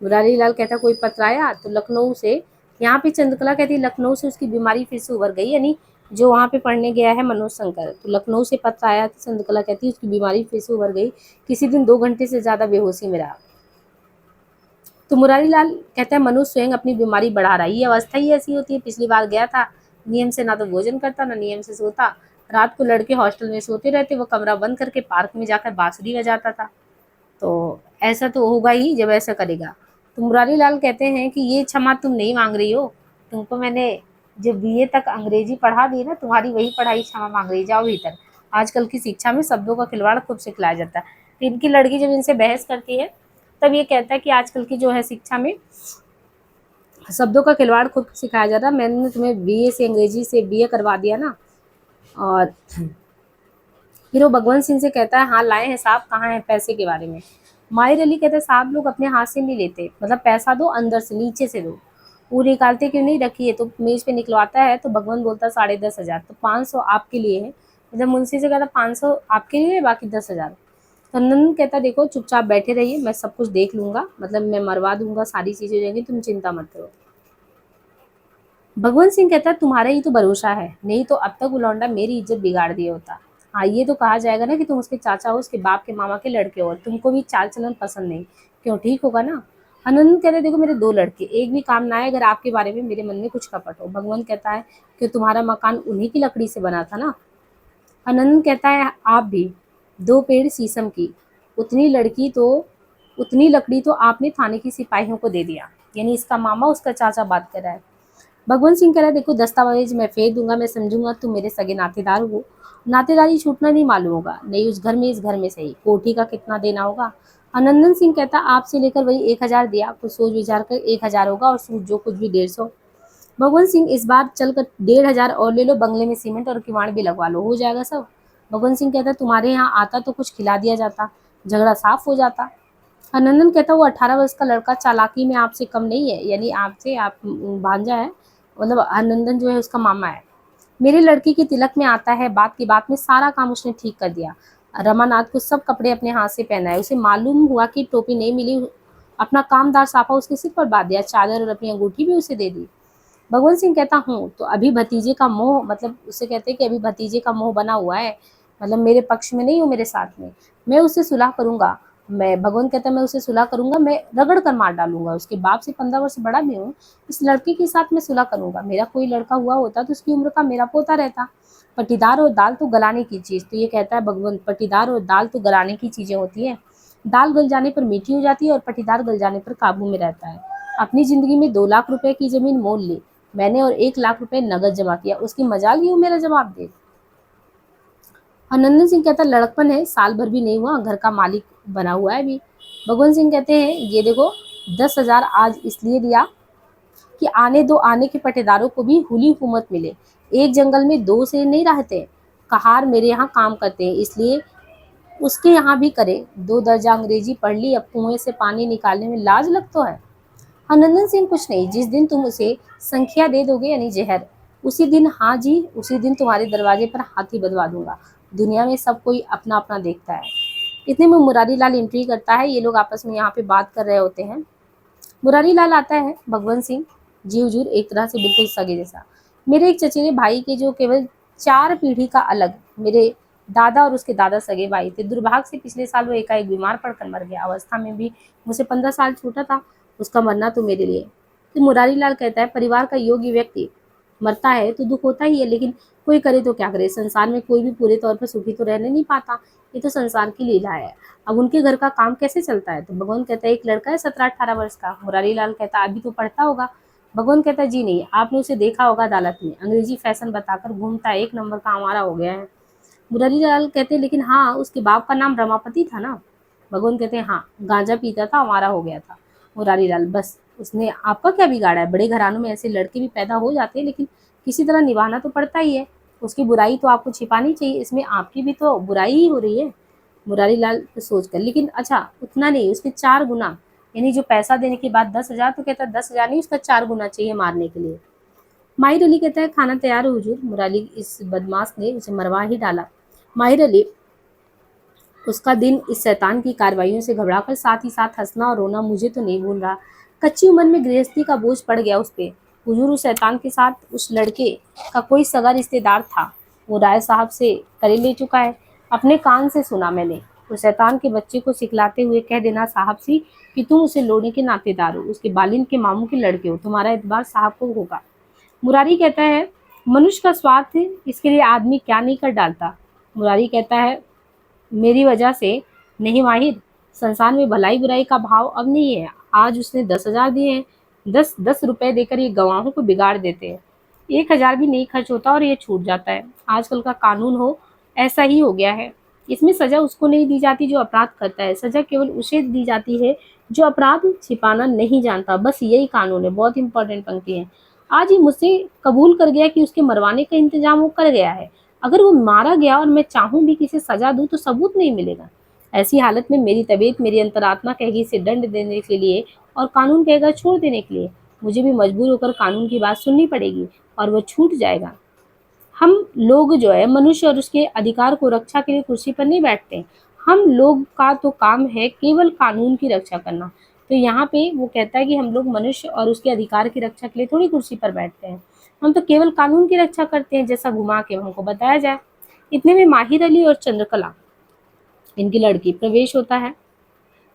मुरारी लाल कहता, कोई पत्र आया? तो लखनऊ से, यहाँ पे चंद्रकला कहती है, लखनऊ से उसकी बीमारी फिर से उभर गई, यानी जो वहाँ पे पढ़ने गया है मनोज शंकर, तो लखनऊ से पत्र आया था। चंद्रकला कहती है, उसकी बीमारी फिर से उभर गई, किसी दिन 2 घंटे से ज्यादा बेहोशी में रहा। तो मुरारी लाल कहता है, मनोज स्वयं अपनी बीमारी बढ़ा रहा है, ये अवस्था ही ऐसी होती है। पिछली बार गया था, नियम से ना तो भोजन करता ना नियम से सोता, रात को लड़के हॉस्टल में सोते रहते, वो कमरा बंद करके पार्क में जाकर बांसुरी बजाता था। तो ऐसा तो होगा ही जब ऐसा करेगा। तो मुरारी लाल कहते हैं कि ये क्षमा तुम नहीं मांग रही हो, तुमको मैंने जो बीए तक अंग्रेजी पढ़ा दी ना, तुम्हारी वही पढ़ाई क्षमा मांग रही, जाओ भीतर। आजकल की शिक्षा में शब्दों का खिलवाड़ खूब सिखलाया जाता है। तो इनकी लड़की जब इनसे बहस करती है, तब ये कहता है कि आजकल की जो है शिक्षा में शब्दों का खिलवाड़ खूब सिखाया जाता है, मैंने तुम्हें बीए से अंग्रेजी से बीए करवा दिया ना। और फिर वो भगवंत सिंह से कहता है, हाँ लाए हैं साहब, कहाँ है पैसे के बारे में। माहिर अली कहता है, साहब लोग अपने हाथ से नहीं लेते, मतलब पैसा दो, अंदर से नीचे से दो। वो निकालते क्यों नहीं, रखी है। तो मेज पे निकलवाता है, तो भगवान बोलता है 10,500। तो 500 आपके लिए है। मतलब मुंशी से कहता, 500 आपके लिए है, बाकी 10,000। तो नंदन कहता, देखो चुपचाप बैठे रहिए, मैं सब कुछ देख लूंगा, मतलब मैं मरवा दूंगा, सारी चीजें हो जाएंगी, तुम चिंता मत करो। भगवंत सिंह कहता है, तुम्हारा ही तो भरोसा है, नहीं तो अब तक वो लौंडा मेरी इज्जत बिगाड़ दिया होता। हाँ, ये तो कहा जाएगा ना कि तुम उसके चाचा हो, उसके बाप के मामा के लड़के हो, और तुमको भी चाल चलन पसंद नहीं। क्यों, ठीक होगा ना। आनंद कहते, देखो मेरे 2 लड़के, एक भी काम ना आए अगर आपके बारे में मेरे मन में कुछ कपट हो। भगवंत कहता है कि तुम्हारा मकान उन्हीं की लकड़ी से बना था ना। आनंद कहता है, आप भी 2 पेड़ शीशम की, उतनी लड़की तो उतनी लकड़ी तो आपने थाने की सिपाहियों को दे दिया। यानी इसका मामा उसका चाचा बात कर रहा है। भगवंत सिंह कह रहा है, देखो दस्तावेज मैं फेर दूंगा, मैं समझूंगा तुम मेरे सगे नातेदार हो, नातेदारी छूटना नहीं मालूम होगा, नहीं उस घर में इस घर में सही, कोठी का कितना देना होगा। आनंदन सिंह कहता, आपसे लेकर वही 1,000 दिया, कुछ सोच विचार कर 1,000 होगा, और सूट जो कुछ भी 150। भगवंत सिंह, इस बार चलकर 1,500 और ले लो, बंगले में सीमेंट और किवाड़ भी लगवा लो, हो जाएगा सब। भगवंत सिंह कहता, तुम्हारे यहाँ आता तो कुछ खिला दिया जाता, झगड़ा साफ हो जाता। आनंदन कहता, वो 18 वर्ष का लड़का चालाकी में आपसे कम नहीं है, यानी आपसे आप भांजा है, मतलब आनंदन जो है उसका मामा है। मेरी लड़की की तिलक में आता है, बात की बात में सारा काम उसने ठीक कर दिया, रमानाथ को सब कपड़े अपने हाथ से पहनाए, उसे मालूम हुआ कि टोपी नहीं मिली, अपना कामदार साफा उसके सिर पर बांध दिया, चादर और अपनी अंगूठी भी उसे दे दी। भगवंत सिंह कहता, हूँ तो अभी भतीजे का मोह, मतलब उसे कहते हैं कि अभी भतीजे का मोह बना हुआ है, मतलब मेरे पक्ष में नहीं हो, मेरे साथ में, मैं उससे सुलह करूंगा। मैं, भगवंत कहता है, मैं उसे सुलह करूंगा, मैं रगड़ कर मार डालूंगा, उसके बाप से 15 वर्ष बड़ा भी हूँ, इस लड़के के साथ मैं सुलह करूंगा। मेरा कोई लड़का हुआ होता तो उसकी उम्र का मेरा पोता रहता। पटीदार और दाल तो गलाने की चीज, तो ये कहता है भगवंत, पटीदार और दाल तो गलाने की चीजें होती है, दाल गल जाने पर मीठी हो जाती है और पटीदार गल जाने पर काबू में रहता है। अपनी जिंदगी में 2 लाख रुपए की जमीन मोल ली मैंने, और 1 लाख रुपए नगद जमा किया, उसकी मजाल ही हो मेरा जवाब दे। आनंदन सिंह कहता, लड़कपन है, साल भर भी नहीं हुआ, घर का मालिक बना हुआ है अभी। भगवंत सिंह कहते हैं, ये देखो 10,000 आज इसलिए दिया कि आने दो आने के पटेदारों को भी हुली हुकूमत मिले, एक जंगल में 2 शेर नहीं रहते, कहार मेरे यहाँ काम करते हैं, इसलिए उसके यहाँ भी करे। 2 दर्जा अंग्रेजी पढ़ ली, अब कुएं से पानी निकालने में लाज लग तो है। आनंदन सिंह, कुछ नहीं, जिस दिन तुम उसे संख्या दे दोगे, यानी जहर, उसी दिन, हाँ जी, उसी दिन तुम्हारे दरवाजे पर हाथी बंधवा दूंगा। दुनिया में सब कोई अपना अपना देखता है। इतने में मुरारी लाल एंट्री करता है, ये लोग आपस में यहाँ पे बात कर रहे होते हैं। मुरारी लाल आता है, भगवंत सिंह जी हुजूर, एक तरह से बिल्कुल सगे जैसा, मेरे एक चचेरे भाई के जो केवल 4 पीढ़ी का अलग, मेरे दादा और उसके दादा सगे भाई थे, दुर्भाग्य से पिछले साल वो एकाएक बीमार पड़कर मर गया, अवस्था में भी मुझे 15 साल छोटा था, उसका मरना तो मेरे लिए। तो मुरारी लाल कहता है, परिवार का योग्य व्यक्ति मरता है तो दुख होता ही है, लेकिन कोई करे तो क्या करे, संसार में कोई भी पूरे तौर पर सुखी तो रहने नहीं पाता, ये तो संसार की लीला है। अब उनके घर का काम कैसे चलता है, तो भगवान कहता है एक लड़का है 17-18 वर्ष का। मुरारी लाल कहता है अभी तो पढ़ता होगा। भगवान कहता है जी नहीं, आपने उसे देखा होगा अदालत में, अंग्रेजी फैशन बताकर घूमता है, एक नंबर का आवारा हो गया है। मुरारी लाल कहते हैं लेकिन हाँ, उसके बाप का नाम रमापति था ना। भगवान कहते हैं हाँ, गांजा पीता था, आवारा हो गया था। मुरारी लाल बस उसने आपका क्या बिगाड़ा है, बड़े घरानों में ऐसे लड़के भी पैदा हो जाते हैं, लेकिन किसी तरह निभाना तो पड़ता ही है। उसकी बुराई तो आपको छिपानी चाहिए, इसमें आपकी भी तो बुराई ही हो रही है। मुरारी लाल सोच कर, लेकिन अच्छा उतना नहीं, उसके 4 गुना, यानी जो पैसा देने के बाद 10,000, तो कहता है 10,000 नहीं, उसका 4 गुना चाहिए मारने के लिए। माहिर अली कहता है खाना तैयार है हुजूर। मुरारी इस बदमाश ने उसे मरवा ही डाला। माहिर अली उसका दिन इस शैतान की कार्रवाइयों से घबराकर साथ ही साथ हंसना और रोना मुझे तो नहीं भूल रहा। कच्ची उम्र में गृहस्थी का बोझ पड़ गया उस पे। हुजूर उस शैतान के साथ उस लड़के का कोई सगा रिश्तेदार था, वो राय साहब से करे ले चुका है। अपने कान से सुना मैंने। उस शैतान के बच्चे को सिखलाते हुए कह देना साहब से कि तुम उसे लोने के नातेदार हो, उसके बालिन के मामू के लड़के हो, तुम्हारा एतबार साहब को होगा। मुरारी कहता है मनुष्य का स्वार्थ है, इसके लिए आदमी क्या नहीं कर डालता। मुरारी कहता है मेरी वजह से नहीं माहिर, संसार में भलाई बुराई का भाव अब नहीं है। आज उसने 10,000 दिए हैं, 10-10 रुपए देकर ये गवाहों को बिगाड़ देते हैं। 1,000 भी नहीं खर्च होता और ये छूट जाता है। आजकल का कानून हो ऐसा ही हो गया है। इसमें सजा उसको नहीं दी जाती जो अपराध करता है, सजा केवल उसे दी जाती है जो अपराध छिपाना नहीं जानता। बस यही कानून है। बहुत इंपॉर्टेंट पंक्ति है। आज ये मुझसे कबूल कर गया कि उसके मरवाने का इंतजाम वो कर गया है। अगर वो मारा गया और मैं चाहूं भी कि इसे सजा दूं तो सबूत नहीं मिलेगा। ऐसी हालत में मेरी तबीयत, मेरी अंतरात्मा कहेगी इसे दंड देने के लिए और कानून कहेगा छोड़ देने के लिए। मुझे भी मजबूर होकर कानून की बात सुननी पड़ेगी और वो छूट जाएगा। हम लोग जो है मनुष्य और उसके अधिकार को रक्षा के लिए कुर्सी पर नहीं बैठते। हम लोग का तो काम है केवल कानून की रक्षा करना। तो यहाँ पे वो कहता है कि हम लोग मनुष्य और उसके अधिकार की रक्षा के लिए थोड़ी कुर्सी पर बैठते हैं, हम तो केवल कानून की रक्षा करते हैं, जैसा घुमा के हमको बताया जाए। इतने में माहिर अली और चंद्रकला, इनकी लड़की, प्रवेश होता है।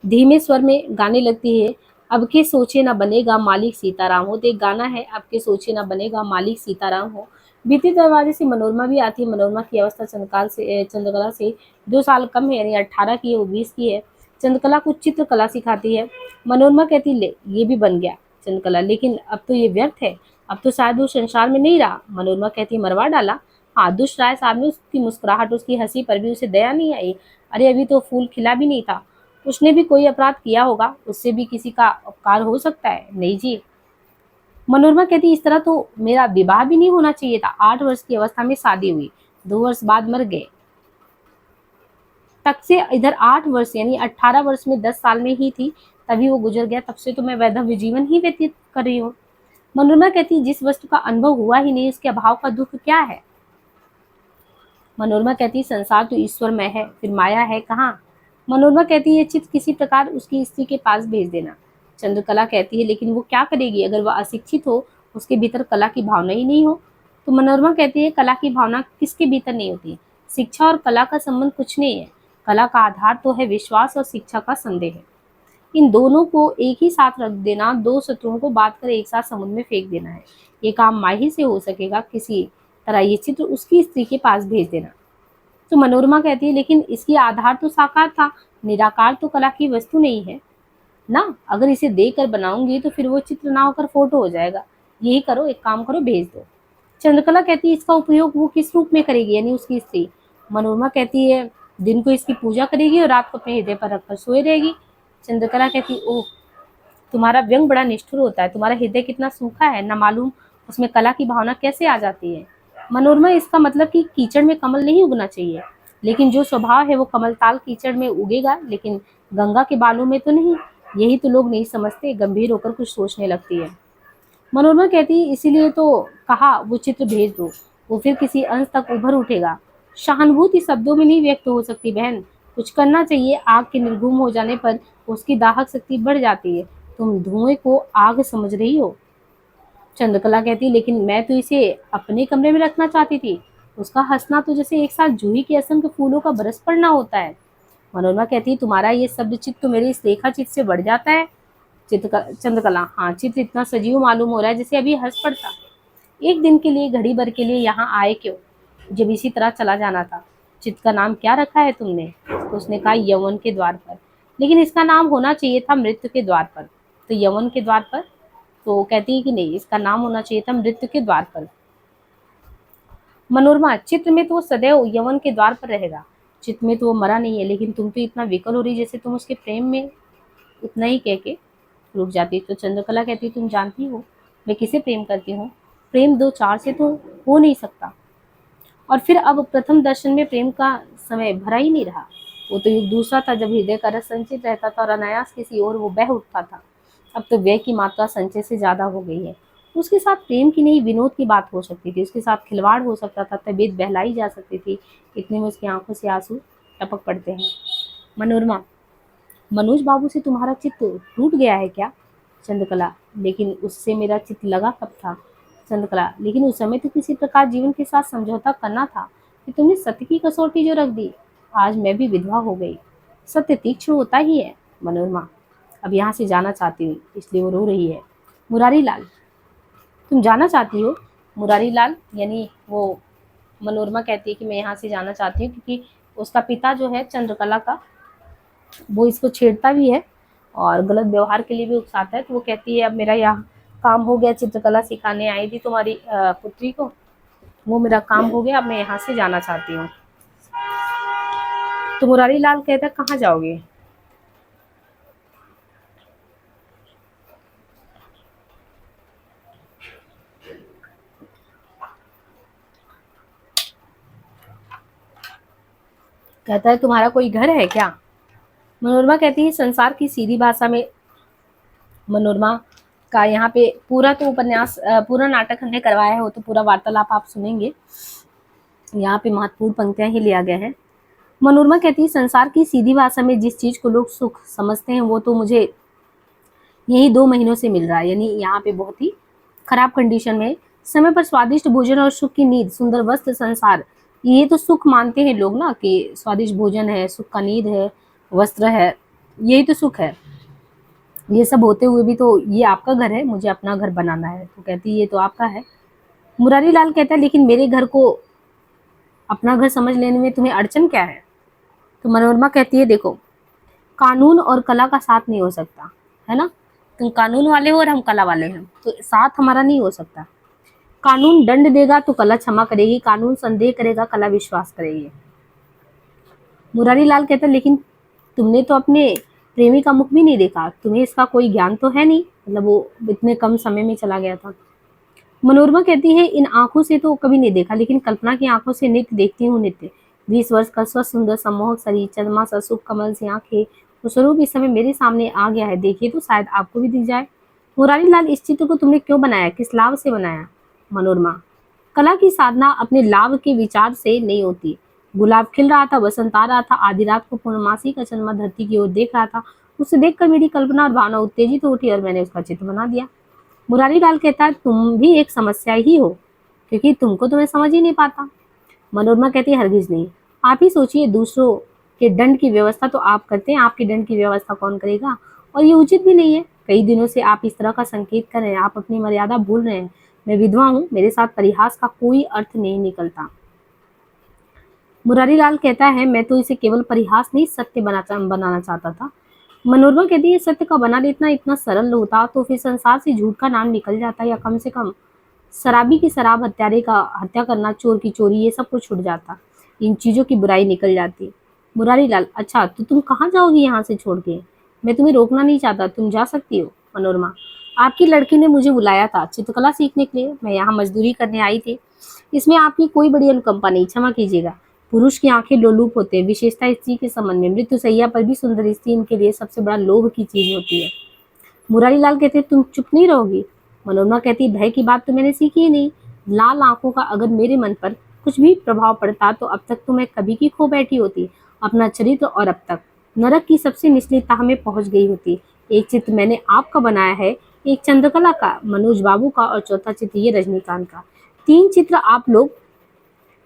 धीमे स्वर में गाने लगती है, अब के सोचे ना बनेगा मालिक सीताराम हो। तो एक गाना है, अब के सोचे ना बनेगा मालिक सीताराम हो। बीते दरवाजे से मनोरमा भी आती है। मनोरमा की अवस्था चंद्रकला से 2 साल कम है, यानी 18 की है, वो 20 की है। चंद्रकला को चित्रकला सिखाती है। मनोरमा कहती ले ये भी बन गया। चंद्रकला लेकिन अब तो ये व्यर्थ है, अब तो शायद वो संसार में नहीं रहा। मनोरमा कहती मरवा डाला। हाँ, दुष्ट राय साहब ने, उसकी मुस्कुराहट, उसकी हंसी पर भी उसे दया नहीं आई। अरे अभी तो फूल खिला भी नहीं था। उसने भी कोई अपराध किया होगा, उससे भी किसी का उपकार हो सकता है। नहीं जी। मनोरमा कहती इस तरह तो मेरा विवाह भी नहीं होना चाहिए था। 8 वर्ष की अवस्था में शादी हुई, 2 वर्ष बाद मर गए। तक से इधर 8 वर्ष यानी 18 वर्ष में 10 साल में ही थी, तभी वो गुजर गया। तब से तो मैं वैधव्य जीवन ही व्यतीत कर रही हूँ। मनोरमा कहती जिस वस्तु का अनुभव हुआ ही नहीं, उसके अभाव का दुख क्या है। मनोरमा कहती संसार तो ईश्वरमय है, फिर माया है कहाँ। मनोरमा कहती है चित्त किसी प्रकार उसकी स्त्री के पास भेज देना। चंद्रकला कहती है लेकिन वो क्या करेगी अगर वह अशिक्षित हो, उसके भीतर कला की भावना ही नहीं हो। तो मनोरमा कहती है कला की भावना किसके भीतर नहीं होती। शिक्षा और कला का संबंध कुछ नहीं है। कला का आधार तो है विश्वास और शिक्षा का संदेह। इन दोनों को एक ही साथ रख देना, 2 शत्रुओं को बात कर एक साथ समुद्र में फेंक देना है। ये काम माही से हो सकेगा, किसी तरह ये चित्र उसकी स्त्री के पास भेज देना। तो मनोरमा कहती है लेकिन इसकी आधार तो साकार था, निराकार तो कला की वस्तु नहीं है ना। अगर इसे देकर बनाऊंगी तो फिर वो चित्र ना होकर फोटो हो जाएगा। यही करो, एक काम करो, भेज दो। चंद्रकला कहती है इसका उपयोग वो किस रूप में करेगी, यानी उसकी स्त्री। मनोरमा कहती है दिन को इसकी पूजा करेगी और रात को अपने हृदय पर रखकर सोए रहेगी। चंद्रकला कहती ओह, तुम्हारा व्यंग बड़ा निष्ठुर होता है, तुम्हारा हृदय कितना सूखा है, न मालूम उसमें कला की भावना कैसे आ जाती है। मनोरमा इसका मतलब कि कीचड़ में कमल नहीं उगना चाहिए, लेकिन जो स्वभाव है वो कमल ताल कीचड़ में उगेगा, लेकिन गंगा के बालों में तो नहीं। यही तो लोग नहीं समझते। गंभीर होकर कुछ सोचने लगती है। मनोरमा कहती है इसीलिए तो कहा वो चित्र भेज दो, वो फिर किसी अंश तक उभर उठेगा। सहानुभूति शब्दों में नहीं व्यक्त हो सकती बहन, कुछ करना चाहिए। आग के निर्गुम हो जाने पर उसकी दाहक शक्ति बढ़ जाती है। तुम धुएं को आग समझ रही हो। चंद्रकला कहती लेकिन मैं तो इसे अपने कमरे में रखना चाहती थी। उसका हंसना तो जैसे एक साथ जूही के असंख्य फूलों का बरस पड़ना होता है। मनोरमा कहती तुम्हारा ये शब्द चित्त तो मेरे इस रेखा चित्त से बढ़ जाता है। चंद्रकला हाँ, चित्र इतना सजीव मालूम हो रहा है जैसे अभी हंस पड़ता। एक दिन के लिए, घड़ी भर के लिए यहाँ आए क्यों, जब इसी तरह चला जाना था। चित्त का नाम क्या रखा है तुमने? तो उसने कहा यौवन के द्वार पर। लेकिन इसका नाम होना चाहिए था मृत्यु के द्वार पर। तो यौवन के द्वार पर, तो कहती है कि नहीं, इसका नाम होना चाहिए था मृत्यु के द्वार पर। मनोरमा, चित्र में तो वो सदैव यवन के द्वार पर रहेगा। चित्र में तो वो मरा नहीं है, लेकिन तुम तो इतना विकल हो रही जैसे तुम उसके प्रेम में। उतना ही कह के रुक जाती। तो चंद्रकला कहती, तुम जानती हो मैं किसे प्रेम करती हूँ? प्रेम दो चार से तो हो नहीं सकता। और फिर अब प्रथम दर्शन में प्रेम का समय भरा ही नहीं रहा। वो तो युग दूसरा था जब हृदय का रस संचित रहता था और अनायास किसी और वो बह उठता था। अब तो व्यय की मात्रा संचय से ज्यादा हो गई है। उसके साथ प्रेम की नहीं, विनोद की बात हो सकती थी, उसके साथ खिलवाड़ हो सकता था, तबीयत बहलाई जा सकती थी। इतने में उसकी आंखों से आंसू टपक पड़ते हैं। मनोरमा, मनोज बाबू से तुम्हारा चित्त टूट गया है क्या? चंद्रकला, लेकिन उससे मेरा चित्त लगा कब था? चंद्रकला, लेकिन उस समय तो किसी प्रकार जीवन के साथ समझौता करना था कि तुमने सत्य की कसौटी जो रख दी। आज मैं भी विधवा हो गई। सत्य तीक्ष्ण होता ही है। मनोरमा, अब यहाँ से जाना चाहती हूँ, इसलिए वो रो रही है। मुरारी लाल, तुम जाना चाहती हो? मुरारी लाल यानी वो मनोरमा कहती है कि मैं यहाँ से जाना चाहती हूँ, क्योंकि उसका पिता जो है चंद्रकला का, वो इसको छेड़ता भी है और गलत व्यवहार के लिए भी उकसाता है। तो वो कहती है अब मेरा यहाँ काम हो गया, चित्रकला सिखाने आई थी तुम्हारी पुत्री को, वो मेरा काम हो गया, अब मैं यहाँ से जाना चाहती हूँ। तो मुरारी लाल कहता है कहाँ जाओगे? कहता है तुम्हारा कोई घर है क्या? मनोरमा कहती है संसार की सीधी भाषा में। मनोरमा का यहाँ पे पूरा तो उपन्यास पूरा नाटक हमने करवाया है, वो तो पूरा वार्तालाप आप सुनेंगे। यहाँ पे महत्वपूर्ण पंक्तियां ही लिया गया है। मनोरमा कहती है संसार की सीधी भाषा में जिस चीज को लोग सुख समझते हैं वो तो मुझे यही 2 महीनों से मिल रहा है। यानी यहाँ पे बहुत ही खराब कंडीशन में, समय पर स्वादिष्ट भोजन और सुख की नींद, सुंदर वस्त्र, संसार, ये तो सुख मानते हैं लोग ना, कि स्वादिष्ट भोजन है, सुख का नींद है, वस्त्र है, यही तो सुख है। ये सब होते हुए भी तो ये आपका घर है, मुझे अपना घर बनाना है। तो कहती है ये तो आपका है। मुरारी लाल कहता है लेकिन मेरे घर को अपना घर समझ लेने में तुम्हें अड़चन क्या है? तो मनोरमा कहती है देखो, कानून और कला का साथ नहीं हो सकता, है ना? तुम कानून वाले हो और हम कला वाले हैं, तो साथ हमारा नहीं हो सकता। कानून दंड देगा तो कला क्षमा करेगी, कानून संदेह करेगा, कला विश्वास करेगी। मुरारी लाल कहता है लेकिन तुमने तो अपने प्रेमी का मुख भी नहीं देखा, तुम्हें इसका कोई ज्ञान तो है नहीं, मतलब वो इतने कम समय में चला गया था। मनोरमा कहती है इन आंखों से तो कभी नहीं देखा, लेकिन कल्पना की आंखों से नित्य देखती हूँ, नित्य। 20 वर्ष का स्वस्थ सुंदर सम्मोहक शरीर, चंद्रमा सा सुख कमल सी आंखें, वो स्वरूप इस समय मेरे सामने आ गया है, देखिए तो शायद आपको भी दिख जाए। मुरारी लाल, इस चित्र को तुमने क्यों बनाया, किस लाभ से बनाया? मनोरमा, कला की साधना अपने लाभ के विचार से नहीं होती। गुलाब खिल रहा था, बसंत आ रहा था, आधी रात को पूर्णमासी का चंद्रमा धरती की ओर देख रहा था, उसे देखकर मेरी कल्पना और भावना उत्तेजित उठी और मैंने उसका चित्र बना दिया। मुरारी लाल कहता है तुम भी एक समस्या ही हो, क्योंकि तुमको तो मैं समझ ही नहीं पाता। मनोरमा कहती है हरगिज नहीं, आप ही सोचिए, दूसरों के दंड की व्यवस्था तो आप करते हैं, आपके दंड की व्यवस्था कौन करेगा? और ये उचित भी नहीं है। कई दिनों से आप इस तरह का संकेत कर रहे हैं, आप अपनी मर्यादा भूल रहे हैं। मैं विधवा हूँ, मेरे साथ परिहास का कोई अर्थ नहीं निकलता। मुरारी लाल कहता है मैं तो इसे केवल परिहास नहीं, सत्य बनाना चाहता था। मनोरमा कहती है सत्य का बना देना इतना सरल होता तो फिर संसार से झूठ का नाम निकल जाता, या कम से कम शराबी की शराब, हत्यारे का हत्या करना, चोर की चोरी, ये सब कुछ छूट जाता, इन चीजों की बुराई निकल जाती। मुरारी लाल, अच्छा तो तुम कहाँ जाओगी यहाँ से छोड़ के? मैं तुम्हें रोकना नहीं चाहता, तुम जा सकती हो। मनोरमा, आपकी लड़की ने मुझे बुलाया था चित्रकला सीखने के लिए, मैं यहाँ मजदूरी करने आई थी, इसमें आपकी कोई बड़ी अनुकंपा नहीं, क्षमा कीजिएगा। पुरुष की आंखें लोलुप होते हैं, विशेषता स्त्री के संबंध में, मृत्यु सैया पर भी सुंदर स्त्री इनके लिए सबसे बड़ा लोभ की चीज होती है। मुरारी लाल कहते तुम चुप नहीं रहोगी? मनोरमा कहती भय की बात तो मैंने सीखी ही नहीं। लाल आंखों का अगर मेरे मन पर कुछ भी प्रभाव पड़ता तो अब तक तो मैं कभी की खो बैठी होती अपना चरित्र, और अब तक नरक की सबसे निचली तह में पहुंच गई होती। एक चित्र मैंने आपका बनाया है, एक चंद्रकला का, मनोज बाबू का, और चौथा चित्र ये रजनीकांत का। 3 चित्र आप लोग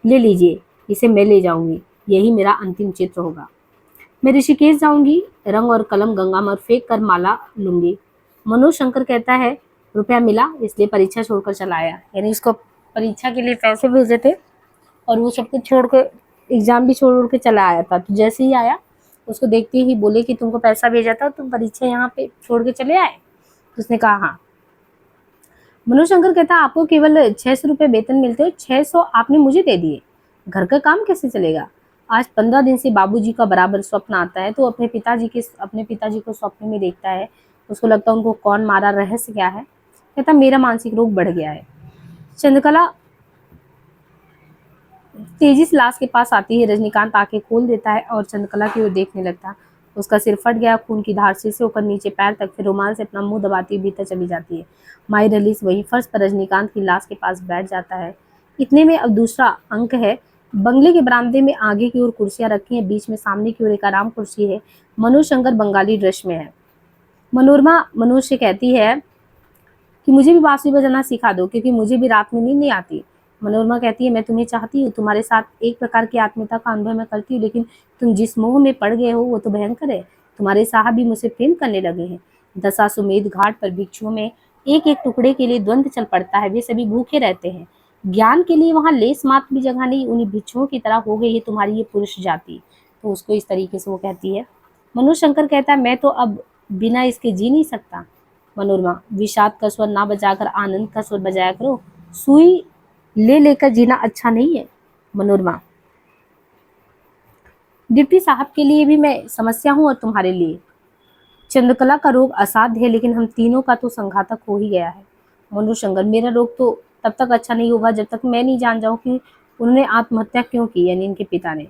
ले लीजिए, इसे मैं ले जाऊंगी, यही मेरा अंतिम चित्र होगा। मैं ऋषिकेश जाऊंगी, रंग और कलम गंगा में फेंक कर माला लूंगी। मनोज शंकर कहता है रुपया मिला इसलिए परीक्षा छोड़कर चला आया। यानी उसको परीक्षा के लिए पैसे भेजे थे और वो सब कुछ छोड़ के एग्जाम भी छोड़ के चला आया था। तो जैसे ही आया उसको देखते ही बोले कि तुमको पैसा भेजा था, तुम परीक्षा यहाँ पे छोड़ के चले आए? तो उसने कहा हाँ। मनोज शंकर कहता आपको केवल 600 रुपये वेतन मिलते हो, 600 आपने मुझे दे दिए, घर का काम कैसे चलेगा? आज 15 दिन से बाबूजी का बराबर स्वप्न आता है, तो अपने पिताजी को स्वप्न में देखता है। उसको लगता है उनको कौन मारा, रहस्य क्या है। कहता मेरा मानसिक रोग बढ़ गया है। चंद्रकला तेजी से लाश के पास आती है। रजनीकांत आंखें खोल देता है और चंद्रकला की ओर देखने लगता है। उसका सिर फट गया, खून की धार सिर से होकर नीचे पैर तक, फिर रुमाल से अपना मुंह दबाती हुई भीतर चली जाती है। माई रलीस वही फर्श पर रजनीकांत की लाश के पास बैठ जाता है। इतने में अब दूसरा अंक है। बंगले के बरामदे में आगे की ओर कुर्सियां रखी हैं, बीच में सामने की ओर एक आराम कुर्सी है। मनोज शंकर बंगाली ड्रेस में है। मनोरमा मनोज से कहती है कि मुझे भी बांसुरी बजाना सिखा दो, क्योंकि मुझे भी रात में नींद नहीं आती। मनोरमा कहती है मैं तुम्हें चाहती हूँ, तुम्हारे साथ एक प्रकार की आत्मीयता का अनुभव मैं करती हूँ, लेकिन तुम जिस मोह में पड़ गए हो वो तो भयंकर है। तुम्हारे साहब भी मुझसे प्रेम करने लगे हैं। दशाश्वमेध घाट पर भिक्षुओं में एक एक टुकड़े के लिए द्वंद्व चल पड़ता है। वे सभी भूखे रहते हैं। ज्ञान के लिए वहाँ लेस मात्र भी जगह नहीं। उन्हीं भिक्षुओं की तरह हो गई है तुम्हारी ये पुरुष जाति। तो उसको इस तरीके से वो कहती है। मनोज शंकर कहता है मैं तो अब बिना इसके जी नहीं सकता। मनोरमा विषाद का स्वर ना बजाकर आनंद का स्वर बजाया करो। सुई ले लेकर जीना अच्छा नहीं है। मनोरमा डिप्टी साहब के लिए भी मैं समस्या हूँ और तुम्हारे लिए। चंद्रकला का रोग असाध्य है, लेकिन हम तीनों का तो संघातक हो ही गया है। मनोज शंकर मेरा रोग तो तब तक अच्छा नहीं होगा जब तक मैं नहीं जान जाऊं कि उन्होंने आत्महत्या क्यों की, यानी इनके पिता ने।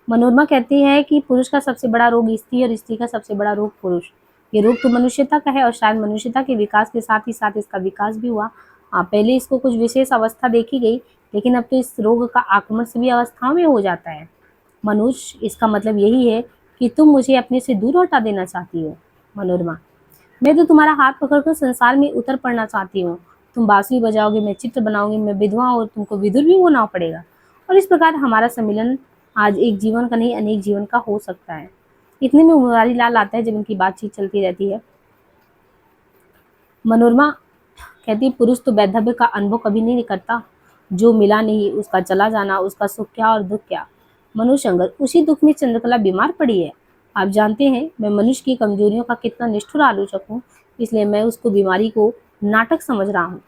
मनोरमा कहती है कि पुरुष का सबसे बड़ा रोग स्त्री और स्त्री का सबसे बड़ा रोग पुरुष। ये रोग तो मनुष्यता का है और शायद मनुष्यता के विकास के साथ ही साथ इसका विकास भी हुआ। पहले इसको कुछ विशेष अवस्था देखी गई, लेकिन अब तो इस रोग का आक्रमण सभी अवस्थाओं में हो जाता है। मनुज इसका मतलब यही है कि तुम मुझे अपने से दूर हटा देना चाहती हो। मनोरमा मैं तो तुम्हारा हाथ पकड़कर संसार में उतर पड़ना चाहती हूँ। तुम बांसुरी बजाओगे, मैं चित्र बनाऊंगी, मैं विधवा और तुमको विदुर भी होना पड़ेगा, और इस प्रकार हमारा सम्मिलन आज एक जीवन का नहीं अनेक जीवन का हो सकता है। इतने में मुरारी लाल आता है। जब इनकी बातचीत चलती रहती है, मनोरमा कहती पुरुष तो वैधव्य का अनुभव कभी नहीं करता। जो मिला नहीं उसका चला जाना, उसका सुख क्या और दुख क्या। मनोज शंकर उसी दुख में चंद्रकला बीमार पड़ी है। आप जानते हैं मैं मनुष्य की कमजोरियों का कितना निष्ठुर आलोचक हूँ, इसलिए मैं उसको बीमारी को नाटक समझ रहा हूँ।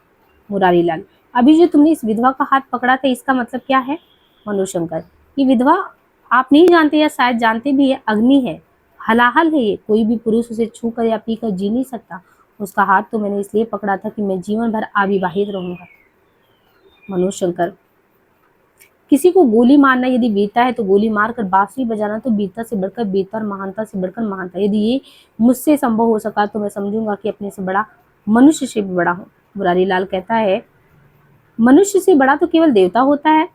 मुरारी लाल अभी जो तुमने इस विधवा का हाथ पकड़ा था इसका मतलब क्या है? मनोज शंकर ये विधवा आप नहीं जानते या शायद जानते भी है, अग्नि है, हलाहल है। ये कोई भी पुरुष उसे छू कर या पी कर जी नहीं सकता। उसका हाथ तो मैंने इसलिए पकड़ा था कि मैं जीवन भर अविवाहित रहूंगा। मनोज शंकर किसी को गोली मारना यदि वीरता है तो गोली मारकर बांसुरी बजाना तो वीरता से बढ़कर वीरता और महानता से बढ़कर महानता। यदि ये मुझसे संभव हो सका तो मैं समझूंगा कि अपने से बड़ा मनुष्य से भी बड़ा हूँ। मुरारी लाल कहता है मनुष्य से बड़ा तो केवल देवता होता है।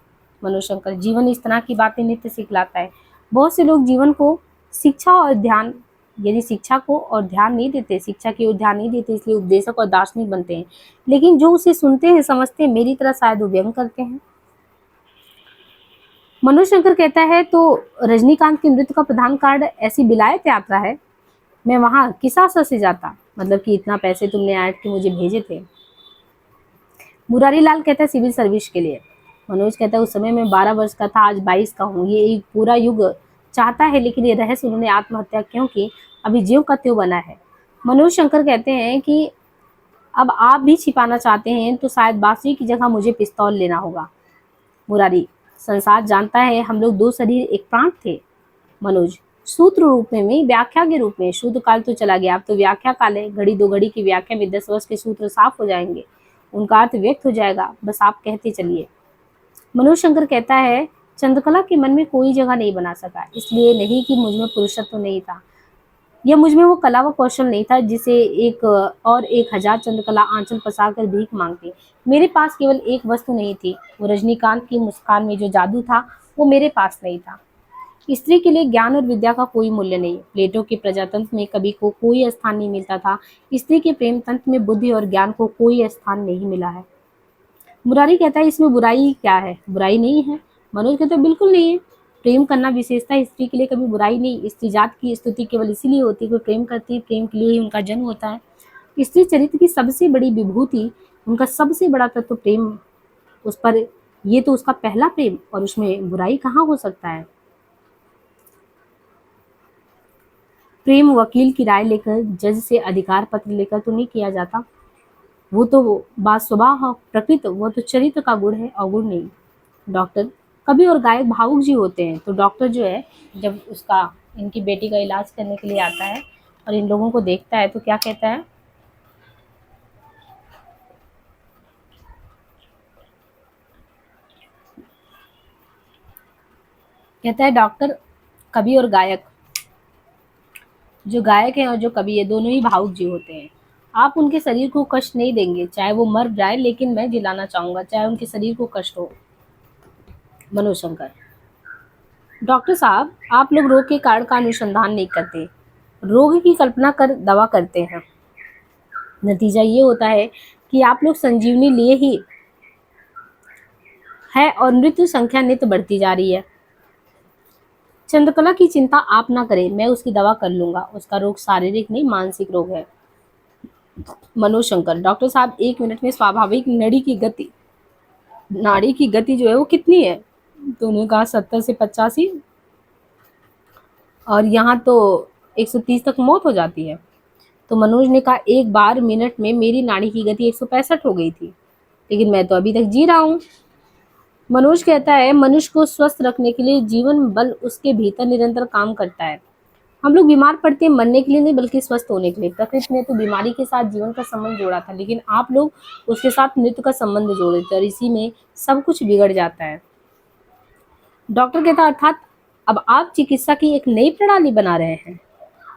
मनोज शंकर जीवन इस तरह की बातें नित्य सिखलाता है। बहुत से लोग जीवन को शिक्षा और ध्यान यदि शिक्षा को और ध्यान नहीं देते, शिक्षा की ओर ध्यान नहीं देते, इसलिए उपदेशक और दार्शनिक बनते हैं। लेकिन जो उसे सुनते हैं समझते हैं मेरी तरह शायद वो व्यंग करते हैं। मनोज शंकर कहता है तो रजनीकांत की मृत्यु का प्रधान कारण ऐसी विलायत यात्रा है। मैं वहां किस आशा से जाता, मतलब कि इतना पैसे तुमने ऐड के मुझे भेजे थे। मुरारी लाल कहता है सिविल सर्विस के लिए। मनोज कहता है उस समय मैं 12 वर्ष का था, आज 22 का हूँ। ये एक पूरा युग चाहता है, लेकिन ये रहस्य उन्होंने आत्महत्या क्यों की अभी ज्यों का त्यों बना है। मनोज शंकर कहते हैं कि अब आप भी छिपाना चाहते हैं तो शायद बांसुरी की जगह मुझे पिस्तौल लेना होगा। मुरारी संसार जानता है हम लोग दो शरीर एक प्राण थे। मनोज सूत्र रूप में व्याख्या के रूप में। शुद्ध काल तो चला गया, अब तो व्याख्या काल है। घड़ी दो घड़ी की व्याख्या में 10 वर्ष के सूत्र साफ हो जाएंगे, उनका अर्थ व्यक्त हो जाएगा, बस आप कहते चलिए। मनोज शंकर कहता है चंद्रकला के मन में कोई जगह नहीं बना सका, इसलिए नहीं कि मुझमें पुरुषत्व नहीं था या मुझमें वो कला व कौशल नहीं था जिसे एक और 1000 चंद्रकला आंचल पसार कर भीख मांगती। मेरे पास केवल एक वस्तु नहीं थी, वो रजनीकांत की मुस्कान में जो जादू था वो मेरे पास नहीं था। स्त्री के लिए ज्ञान और विद्या का कोई मूल्य नहीं। प्लेटो के प्रजातंत्र में कवि को कोई स्थान नहीं मिलता था, स्त्री के प्रेम तंत्र में बुद्धि और ज्ञान को कोई स्थान नहीं मिला है। मुरारी कहता है इसमें बुराई क्या है? बुराई नहीं है। मनोज कहता है बिल्कुल नहीं है। प्रेम करना विशेषता स्त्री के लिए कभी बुराई नहीं। स्त्री जात की स्तुति केवल इसीलिए होती है कि प्रेम करती है, प्रेम के लिए ही उनका जन्म होता है। स्त्री चरित्र की सबसे बड़ी विभूति, उनका सबसे बड़ा तत्व प्रेम, उस पर ये तो उसका पहला प्रेम, और उसमें बुराई कहाँ हो सकता है। प्रेम वकील की राय लेकर, जज से अधिकार पत्र लेकर तो नहीं किया जाता। वो तो बात स्वभाव प्रकृति, वो तो चरित्र का गुण है, अवगुण नहीं। डॉक्टर कवि और गायक भावुक जी होते हैं, तो डॉक्टर जो है जब उसका इनकी बेटी का इलाज करने के लिए आता है और इन लोगों को देखता है तो क्या कहता है, कहता है डॉक्टर कवि और गायक, जो गायक है और जो कवि है दोनों ही भावुक जीव होते हैं। आप उनके शरीर को कष्ट नहीं देंगे, चाहे वो मर जाए, लेकिन मैं जिलाना चाहूंगा, चाहे उनके शरीर को कष्ट हो। मनोशंकर, डॉक्टर साहब आप लोग रोग के कारण का अनुसंधान नहीं करते, रोग की कल्पना कर दवा करते हैं। नतीजा ये होता है कि आप लोग संजीवनी लिए ही है और मृत्यु संख्या नित्य बढ़ती जा रही है। चंद्रकला की चिंता आप ना करें, मैं उसकी दवा कर लूंगा, उसका रोग शारीरिक नहीं मानसिक रोग है। मनोशंकर, डॉक्टर साहब 1 मिनट में स्वाभाविक नाड़ी की गति जो है वो कितनी है। तो उन्होंने कहा 70 से 85, और यहाँ तो 130 तक मौत हो जाती है। तो मनोज ने कहा एक बार मिनट में मेरी नाड़ी की गति 165 हो गई थी, लेकिन मैं तो अभी तक जी रहा हूँ। मनोज कहता है मनुष्य को स्वस्थ रखने के लिए जीवन बल उसके भीतर निरंतर काम करता है। हम लोग बीमार पड़ते हैं मरने के लिए नहीं, बल्कि स्वस्थ होने के लिए। प्रकृति ने तो बीमारी के साथ जीवन का संबंध जोड़ा था, लेकिन आप लोग उसके साथ मृत्यु का संबंध जोड़े थे, और इसी में सब कुछ बिगड़ जाता है। डॉक्टर कहता अर्थात अब आप चिकित्सा की एक नई प्रणाली बना रहे हैं।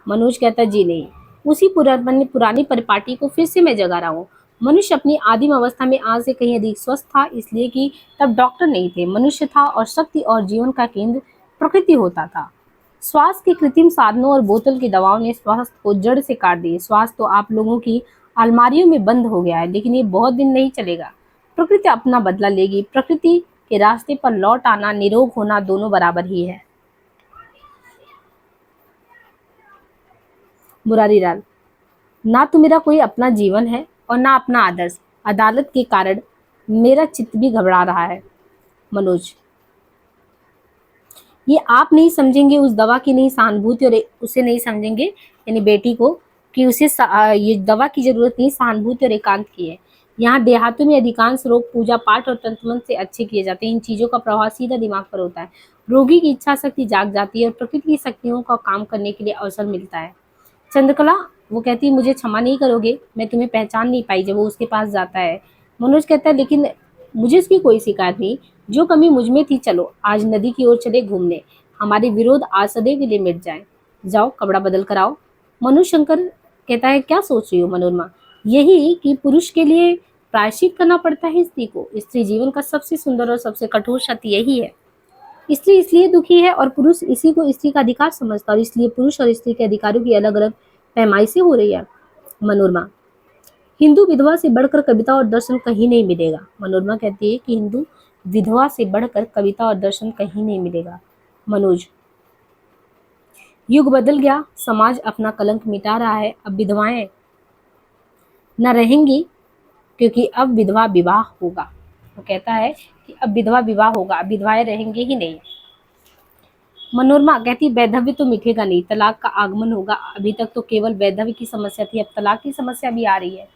मनोज कहता जी नहीं, उसी पुरानी परिपाटी को फिर से मैं जगा रहा हूँ। मनुष्य अपनी आदिम अवस्था में आज से कहीं अधिक स्वस्थ था, इसलिए कि तब डॉक्टर नहीं थे, मनुष्य था, और शक्ति और जीवन का केंद्र प्रकृति होता था। स्वास्थ्य के कृत्रिम साधनों और बोतल की दवाओं ने स्वास्थ्य को जड़ से काट दिए। स्वास्थ्य तो आप लोगों की अलमारियों में बंद हो गया है, लेकिन ये बहुत दिन नहीं चलेगा। प्रकृति अपना बदला लेगी। प्रकृति के रास्ते पर लौट आना, निरोग होना दोनों बराबर ही है। मुरारी लाल, ना तो मेरा कोई अपना जीवन है और ना अपना आदर्श। अदालत के कारण मेरा चित्त भी घबरा रहा है। मनोज, ये आप नहीं समझेंगे, उस दवा की नहीं सहानुभूति, और उसे नहीं समझेंगे यानी बेटी को, कि उसे ये दवा की जरूरत नहीं, सहानुभूति और एकांत की है। यहाँ देहातों में अधिकांश रोग पूजा पाठ और तंत्र मंत्र से अच्छे किए जाते हैं। इन चीजों का प्रभाव सीधा दिमाग पर होता है। रोगी की इच्छा शक्ति जाग जाती है और प्रकृति की शक्तियों का काम करने के लिए अवसर मिलता है। चंद्रकला, वो कहती है मुझे क्षमा नहीं करोगे, मैं तुम्हें पहचान नहीं पाई जब वो उसके पास जाता है। मनोज कहता है लेकिन मुझे इसकी कोई शिकायत नहीं, जो कमी मुझ में थी, चलो आज नदी की ओर चले घूमने, हमारे विरोध आज सदैव के लिए मिट जाए। जाओ कपड़ा बदल कर आओ। मनोज शंकर कहता है क्या सोच रही हो मनोरमा, यही कि पुरुष के लिए प्रायश्चित करना पड़ता है स्त्री को। स्त्री जीवन का सबसे सुंदर और सबसे कठोर सत्य यही है। स्त्री इसलिए दुखी है और पुरुष इसी को स्त्री का अधिकार समझता, और इसलिए पुरुष और स्त्री के अधिकारों की अलग अलग पैमाइशी हो रही है। मनोरमा, हिंदू विधवा से बढ़कर कविता और दर्शन कहीं नहीं मिलेगा। मनोरमा कहती है कि हिंदू विधवा से बढ़कर कविता और दर्शन कहीं नहीं मिलेगा। मनोज, युग बदल गया, समाज अपना कलंक मिटा रहा है, अब विधवाएं न रहेंगी, क्योंकि अब विधवा विवाह होगा। वो कहता है कि अब विधवा विवाह होगा, अब विधवाएं रहेंगे ही नहीं। मनोरमा कहती वैधव्य तो मिटेगा नहीं, तलाक का आगमन होगा। अभी तक तो केवल वैधव्य की समस्या थी, अब तलाक की समस्या भी आ रही है।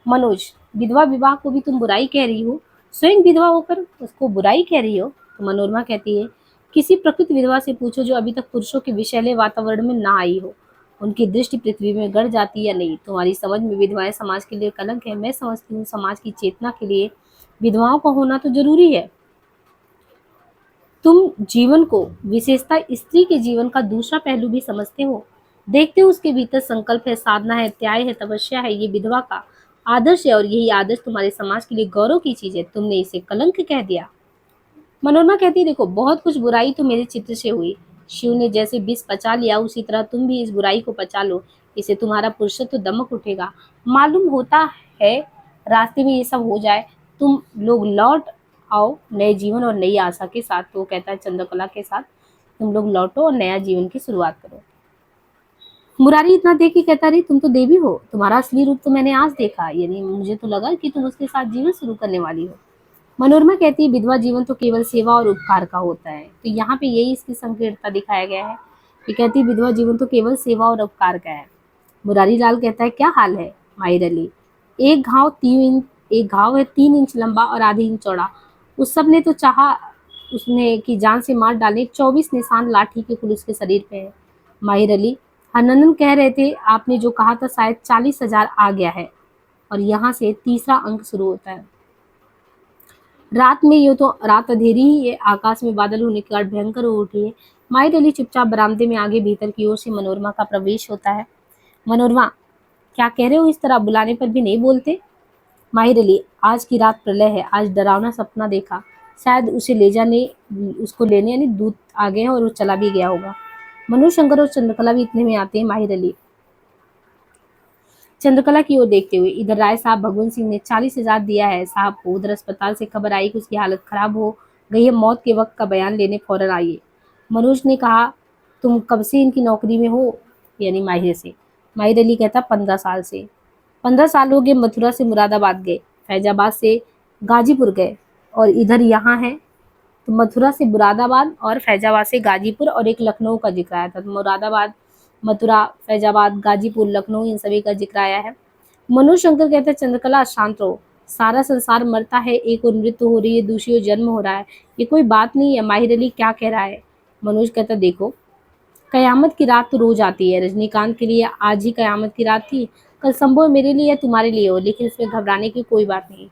मनोज, विधवा विवाह को भी तुम बुराई कह रही हो, स्वयं विधवा होकर उसको बुराई कह रही हो। तो मनोरमा कहती है किसी प्रकृत विधवा से पूछो जो अभी तक पुरुषों के विषैले वातावरण में ना आई हो, उनकी दृष्टि पृथ्वी में गड़ जाती या नहीं। तुम्हारी समझ में विधवाएं समाज के लिए कलंक है, मैं समझती हूँ समाज की चेतना के लिए विधवाओं का होना तो जरूरी है। तुम जीवन को, विशेषता स्त्री के जीवन का दूसरा पहलू भी समझते हो, देखते हो उसके भीतर संकल्प है, साधना है, त्याग है, तपस्या है। ये विधवा का आदर्श है और यही आदर्श तुम्हारे समाज के लिए गौरव की चीज है, तुमने इसे कलंक कह दिया। मनोरमा कहती है देखो बहुत कुछ बुराई तो मेरे चित्र से हुई, शिव ने जैसे विष पचा लिया उसी तरह तुम भी इस बुराई को पचा लो, इसे तुम्हारा पुरुषत्व दमक उठेगा। मालूम होता है रास्ते में ये सब हो जाए, तुम लोग लौट आओ नए जीवन और नई आशा के साथ। तो वो कहता है चंद्रकला के साथ तुम लोग लौटो और नया जीवन की शुरुआत करो। मुरारी इतना देख के कहता, अरे तुम तो देवी हो, तुम्हारा असली रूप तो मैंने आज देखा, यानी मुझे तो लगा कि तुम उसके साथ जीवन शुरू करने वाली हो। मनोरमा कहती है, विधवा जीवन तो केवल सेवा और उपकार का होता है। तो यहाँ पे यही इसकी संकीर्णता दिखाया गया है। ये कहती है, विधवा जीवन तो केवल सेवा और उपकार का है। मुरारी लाल कहता है, क्या हाल है माहिर अली, एक घाव है 3 इंच लंबा और आधे इंच चौड़ा। उस सब ने तो चाहा उसने कि जान से मार डाले, 24 निशान लाठी के कुल उसके शरीर पे है। माहिर अली, हननन कह रहे थे, आपने जो कहा था शायद 40,000 आ गया है। और यहाँ से तीसरा अंक शुरू होता है। रात में यूं तो रात अंधेरी ही है, आकाश में बादल होने के कारण भयंकर हो उठी है। माहिर अली चुपचाप बरामदे में आगे भीतर की ओर से मनोरमा का प्रवेश होता है। मनोरमा, क्या कह रहे हो, इस तरह बुलाने पर भी नहीं बोलते? माहिर अली, आज की रात प्रलय है, आज डरावना सपना देखा, शायद उसे ले जाने उसको लेने यानी दूत आ गए हैं और वो चला भी गया होगा। मनोज शंकर और चंद्रकला भी इतने में आते हैं। माहिर अली चंद्रकला की ओर देखते हुए, इधर राय साहब भगवंत सिंह ने 40,000 दिया है साहब को। उधर अस्पताल से खबर आई कि उसकी हालत खराब हो गई है, मौत के वक्त का बयान लेने फौरन आइए। मनोज ने कहा, तुम कब से इनकी नौकरी में हो, यानी माहिर से? माहिर अली कहता, 15 साल से। 15 साल हो गए। मथुरा से मुरादाबाद गए, फैजाबाद से गाजीपुर गए, और इधर यहाँ है। तो मथुरा से मुरादाबाद और फैजाबाद से गाजीपुर और एक लखनऊ का जिक्र आया था। तो मुरादाबाद, मथुरा, फैजाबाद, गाजीपुर, लखनऊ, इन सभी का जिक्र आया है। मनोज शंकर कहते हैं, चंद्रकला शांत रहो, सारा संसार मरता है, एक और मृत्यु हो रही है, दूसरी ओर जन्म हो रहा है, ये कोई बात नहीं है। माहिर अली क्या कह रहा है? मनोज कहता, देखो, कयामत की रात तो रोज आती है। रजनीकांत के लिए आज ही कयामत की रात थी, कल संभव मेरे लिए या तुम्हारे लिए हो, लेकिन इसमें घबराने की कोई बात नहीं।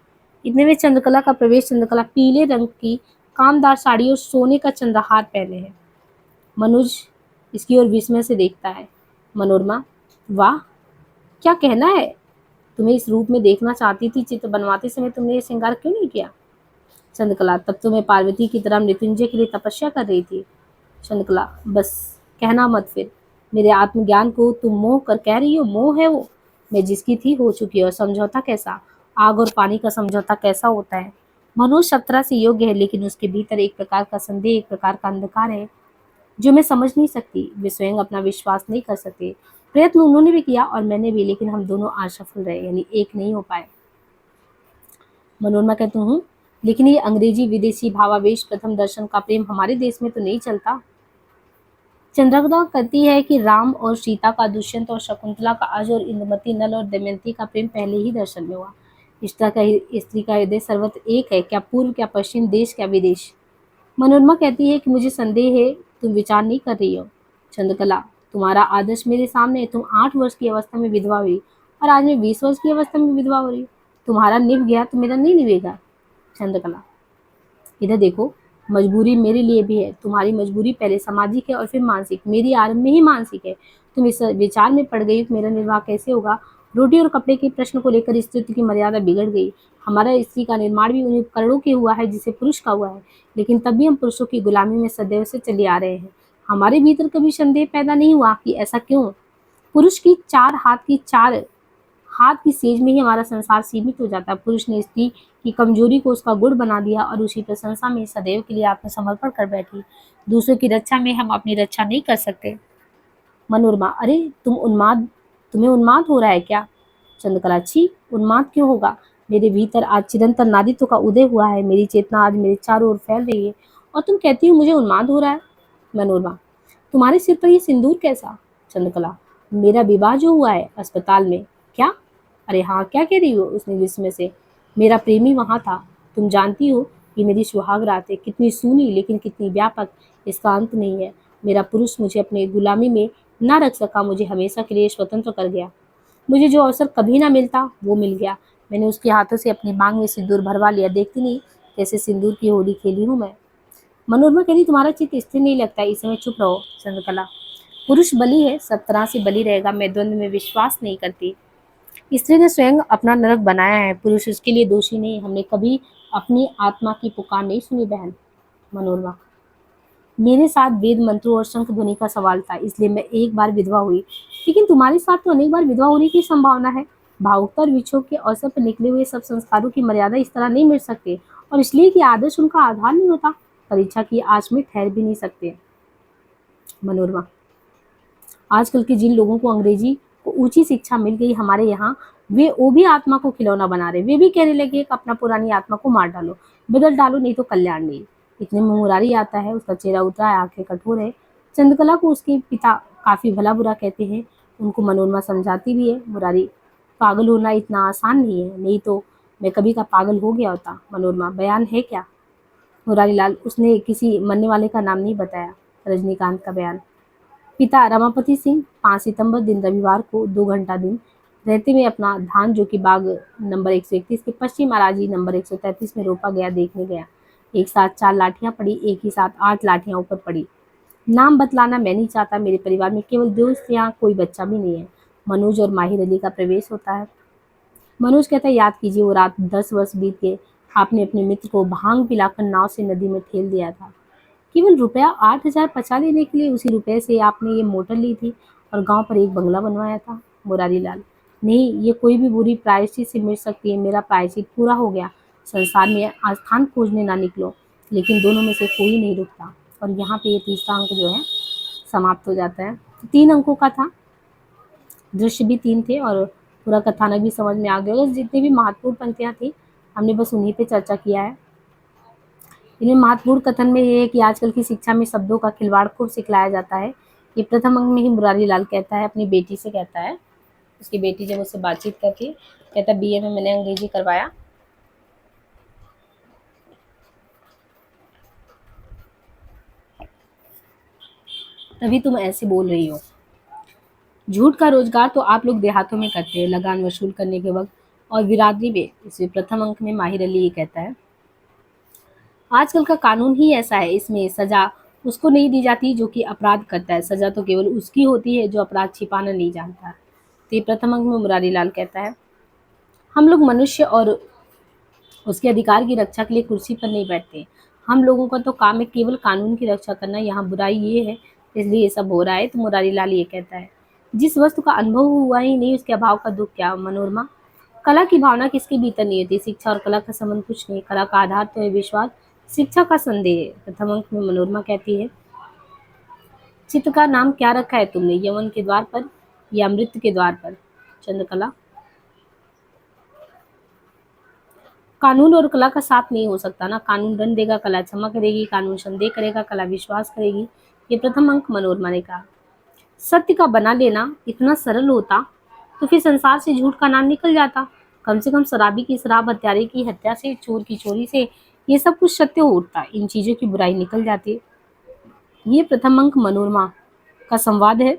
इतने में चंद्रकला का प्रवेश। चंद्रकला पीले रंग की कामदार साड़ी और सोने का चंद्रहार पहने है। मनोज इसकी ओर विस्मय से देखता है। मनोरमा, वाह, क्या कहना है? तुम्हें इस रूप में देखना चाहती थी, चित्र बनवाते समय तुमने ये श्रृंगार क्यों नहीं किया? चंद्रकला, तब तो मैं पार्वती की तरह मृत्युंजय के लिए तपस्या कर रही थी। चंद्रकला, बस कहना मत फिर, मेरे आत्मज्ञान को तुम मोह कर कह रही हो? मोह है वो, मैं जिसकी थी हो चुकी है। और समझौता कैसा? आग और पानी का समझौता कैसा होता है? मनोज सप्तरा से योग्य है, लेकिन उसके भीतर एक प्रकार का संदेह, एक प्रकार का अंधकार है जो मैं समझ नहीं सकती। वे स्वयं अपना विश्वास नहीं कर सकते। प्रयत्न उन्होंने भी किया और मैंने भी, लेकिन हम दोनों असफल रहे, यानी एक नहीं हो पाए। मनोरमा कहती हूँ, लेकिन ये अंग्रेजी विदेशी भावावेश प्रथम दर्शन का प्रेम हमारे देश में तो नहीं चलता। चंद्रकला कहती है कि राम और सीता का, दुष्यंत और शकुंतला का, अज और इंदुमती, नल और दमयंती का प्रेम पहले ही दर्शन में हुआ। स्त्री का हृदय सर्वत्र एक है, क्या पूर्व, क्या पश्चिम, देश, क्या विदेश। मनोरमा कहती है कि मुझे संदेह है, तुम विचार नहीं कर रही हो। चंद्रकला, तुम्हारा आदर्श मेरे सामने है। तुम 8 वर्ष की अवस्था में विधवा हुई और आज मैं 20 वर्ष की अवस्था में विधवा हो रही हूँ। तुम्हारा निभ गया तो मेरा नहीं निभेगा। चंद्रकला, इधर देखो, मजबूरी मेरे लिए भी है। तुम्हारी मजबूरी पहले सामाजिक है और फिर मानसिक, मेरी आरंभ में ही मानसिक है। तुम इस विचार में पड़ गई कि मेरा निर्वाह कैसे होगा। रोटी और कपड़े के प्रश्न को लेकर स्त्रीत्व की मर्यादा बिगड़ गई। हमारा स्त्री का निर्माण भी उन्हीं उपकरणों के हुआ है जिसे पुरुष का हुआ है, लेकिन तब भी हम पुरुषों की गुलामी में सदैव से चले आ रहे हैं। हमारे भीतर कभी संदेह पैदा नहीं हुआ कि ऐसा क्यों? पुरुष की 4 हाथ की सेज में ही हमारा संसार सीमित हो जाता है। पुरुष ने स्त्री की कमजोरी को उसका गुण बना दिया और उसी प्रशंसा में सदैव के लिए आत्मसमर्पण कर बैठी। दूसरों की रक्षा में हम अपनी रक्षा नहीं कर सकते। मनोरमा, अरे तुम्हें उन्माद हो रहा है क्या? चंद्रकला, छी, उन्माद क्यों होगा? मेरे भीतर आज चिरंतन नादित्व का उदय हुआ है। मेरी चेतना आज मेरे चारों ओर फैल रही है और तुम कहती हो मुझे उन्माद हो रहा है। मनोरमा, तुम्हारे सिर पर ये सिंदूर कैसा? चंद्रकला, मेरा विवाह जो हुआ है अस्पताल में। क्या? अरे हाँ, क्या कह रही हो? उसने विस्मय से। मेरा प्रेमी वहाँ था। तुम जानती हो कि मेरी सुहाग रात है, कितनी सूनी लेकिन कितनी व्यापक, इसका अंत नहीं है। मेरा पुरुष मुझे अपने गुलामी में ना रख सका, मुझे हमेशा के लिए स्वतंत्र कर गया। मुझे जो अवसर कभी ना मिलता वो मिल गया। मैंने उसके हाथों से अपनी मांग में सिंदूर भरवा लिया। देखती नहीं कैसे सिंदूर की होली खेली हूँ मैं। मनोरमा कहती, तुम्हारा चित्त स्थिर नहीं लगता, इस समय चुप रहो। चंद्रकला, पुरुष बलि है, सब तरह से बलि रहेगा। मैं द्वंद्व में विश्वास नहीं करती। स्त्री ने स्वयं अपना नरक बनाया है, पुरुष उसके लिए दोषी नहीं। हमने कभी अपनी आत्मा की पुकार नहीं सुनी बहन। मनोरमा, मेरे साथ वेद मंत्रों और शंख ध्वनि का सवाल था, इसलिए मैं एक बार विधवा हुई, लेकिन तुम्हारे साथ तो अनेक बार विधवा होने की संभावना है। भावुकता और विक्षोभ के अवसर पर निकले हुए सब संस्कारों की मर्यादा इस तरह नहीं मिट सकते, और इसलिए कि आदर्श उनका आधार नहीं होता, परीक्षा की आंच में ठहर भी नहीं सकते। मनोरमा, आजकल के जिन लोगों को अंग्रेजी को ऊंची शिक्षा मिल गई हमारे यहाँ, वे वो भी आत्मा को खिलौना बना रहे। वे भी कहने लगे कि अपना पुरानी आत्मा को मार डालो, बदल डालो, नहीं तो कल्याण नहीं। इतने में मुरारी आता है, उसका चेहरा उतरा है, आंखें कठोर है। चंद्रकला को उसके पिता काफी भला बुरा कहते हैं। उनको मनोरमा समझाती भी है, मुरारी पागल होना इतना आसान नहीं है, नहीं तो मैं कभी का पागल हो गया होता। मनोरमा, बयान है क्या? मुरारी लाल, उसने किसी मरने वाले का नाम नहीं बताया। रजनीकांत का बयान। पिता रमापति सिंह 5 सितंबर दिन रविवार को 2 घंटा दिन रहते में अपना धान जो कि बाग नंबर 131 के पश्चिम अराजी नंबर 133 में रोपा गया देखने गया। एक साथ 4 लाठियां पड़ी, एक ही साथ 8 लाठियां ऊपर पड़ी। नाम बतलाना मैं नहीं चाहता, मेरे परिवार में केवल दोस्त, यहाँ कोई बच्चा भी नहीं है। मनोज और माहिर अली का प्रवेश होता है। मनोज कहता है, याद कीजिए वो रात, 10 वर्ष बीत गए। आपने अपने मित्र को भांग पिलाकर नाव से नदी में ठेल दिया था। केवल रुपया 8,000 पचा लेने के लिए उसी रुपए से आपने ये मोटर ली थी और गांव पर एक बंगला बनवाया था। मुरारी लाल, नहीं, ये कोई भी बुरी प्रायश्चित से मिट सकती है। मेरा प्रायश्चित पूरा हो गया। संसार में आस्थान खोजने ना निकलो, लेकिन दोनों में से कोई नहीं रुकता। और यहाँ पे ये तीसरा अंक जो है समाप्त हो जाता है। 3 अंकों का था, दृश्य भी 3 थे और पूरा कथानक भी समझ में आ गया। और जितनी भी महत्वपूर्ण पंक्तियाँ थी हमने बस उन्हीं पे चर्चा किया है। इनमें महत्वपूर्ण कथन में ये है कि आजकल की शिक्षा में शब्दों का खिलवाड़ खूब सिखलाया जाता है। ये प्रथम अंक में ही मुरारी लाल कहता है, अपनी बेटी से कहता है। उसकी बेटी जब उससे बातचीत करती है, कहता है बीए में मैंने अंग्रेजी करवाया। तभी तुम ऐसे बोल रही हो। झूठ का रोजगार तो आप लोग देहातों में करते हैं, लगान वसूल करने के वक्त और बिरादरी में। इसमें प्रथम अंक में माहिर अली ये कहता है, आजकल का कानून ही ऐसा है, इसमें सजा उसको नहीं दी जाती जो कि अपराध करता है, सजा तो केवल उसकी होती है जो अपराध छिपाना नहीं जानता। तो ये प्रथम अंक में मुरारी लाल कहता है, हम लोग मनुष्य और उसके अधिकार की रक्षा के लिए कुर्सी पर नहीं बैठते। हम लोगों का तो काम है केवल कानून की रक्षा करना। यहाँ बुराई ये है, इसलिए ये सब हो रहा है। तो मुरारी लाल ये कहता है, जिस वस्तु का अनुभव हुआ ही नहीं उसके अभाव का दुख क्या। मनोरमा, कला की भावना किसके भीतर नहीं होती। शिक्षा और कला का संबंध कुछ नहीं, कला का आधार तो है विश्वास, शिक्षा का संदेह है। प्रथम अंक में मनोरमा कहती है, चित्र का नाम क्या रखा है तुमने, यवन के द्वार पर या मृत्यु के द्वार पर। चंद्रकला, कानून और कला का साथ नहीं हो सकता ना। कानून दंड देगा, कला क्षमा करेगी। कानून संदेह करेगा, कला विश्वास करेगी। ये प्रथम अंक मनोरमा ने कहा। सत्य का बना लेना इतना सरल होता तो फिर संसार से झूठ का नाम निकल जाता। कम से कम शराबी की शराब, हत्यारे की हत्या से, चोर की चोरी से ये सब कुछ सत्य हो उठता, इन चीजों की बुराई निकल जाती। ये प्रथम अंक मनोरमा का संवाद है।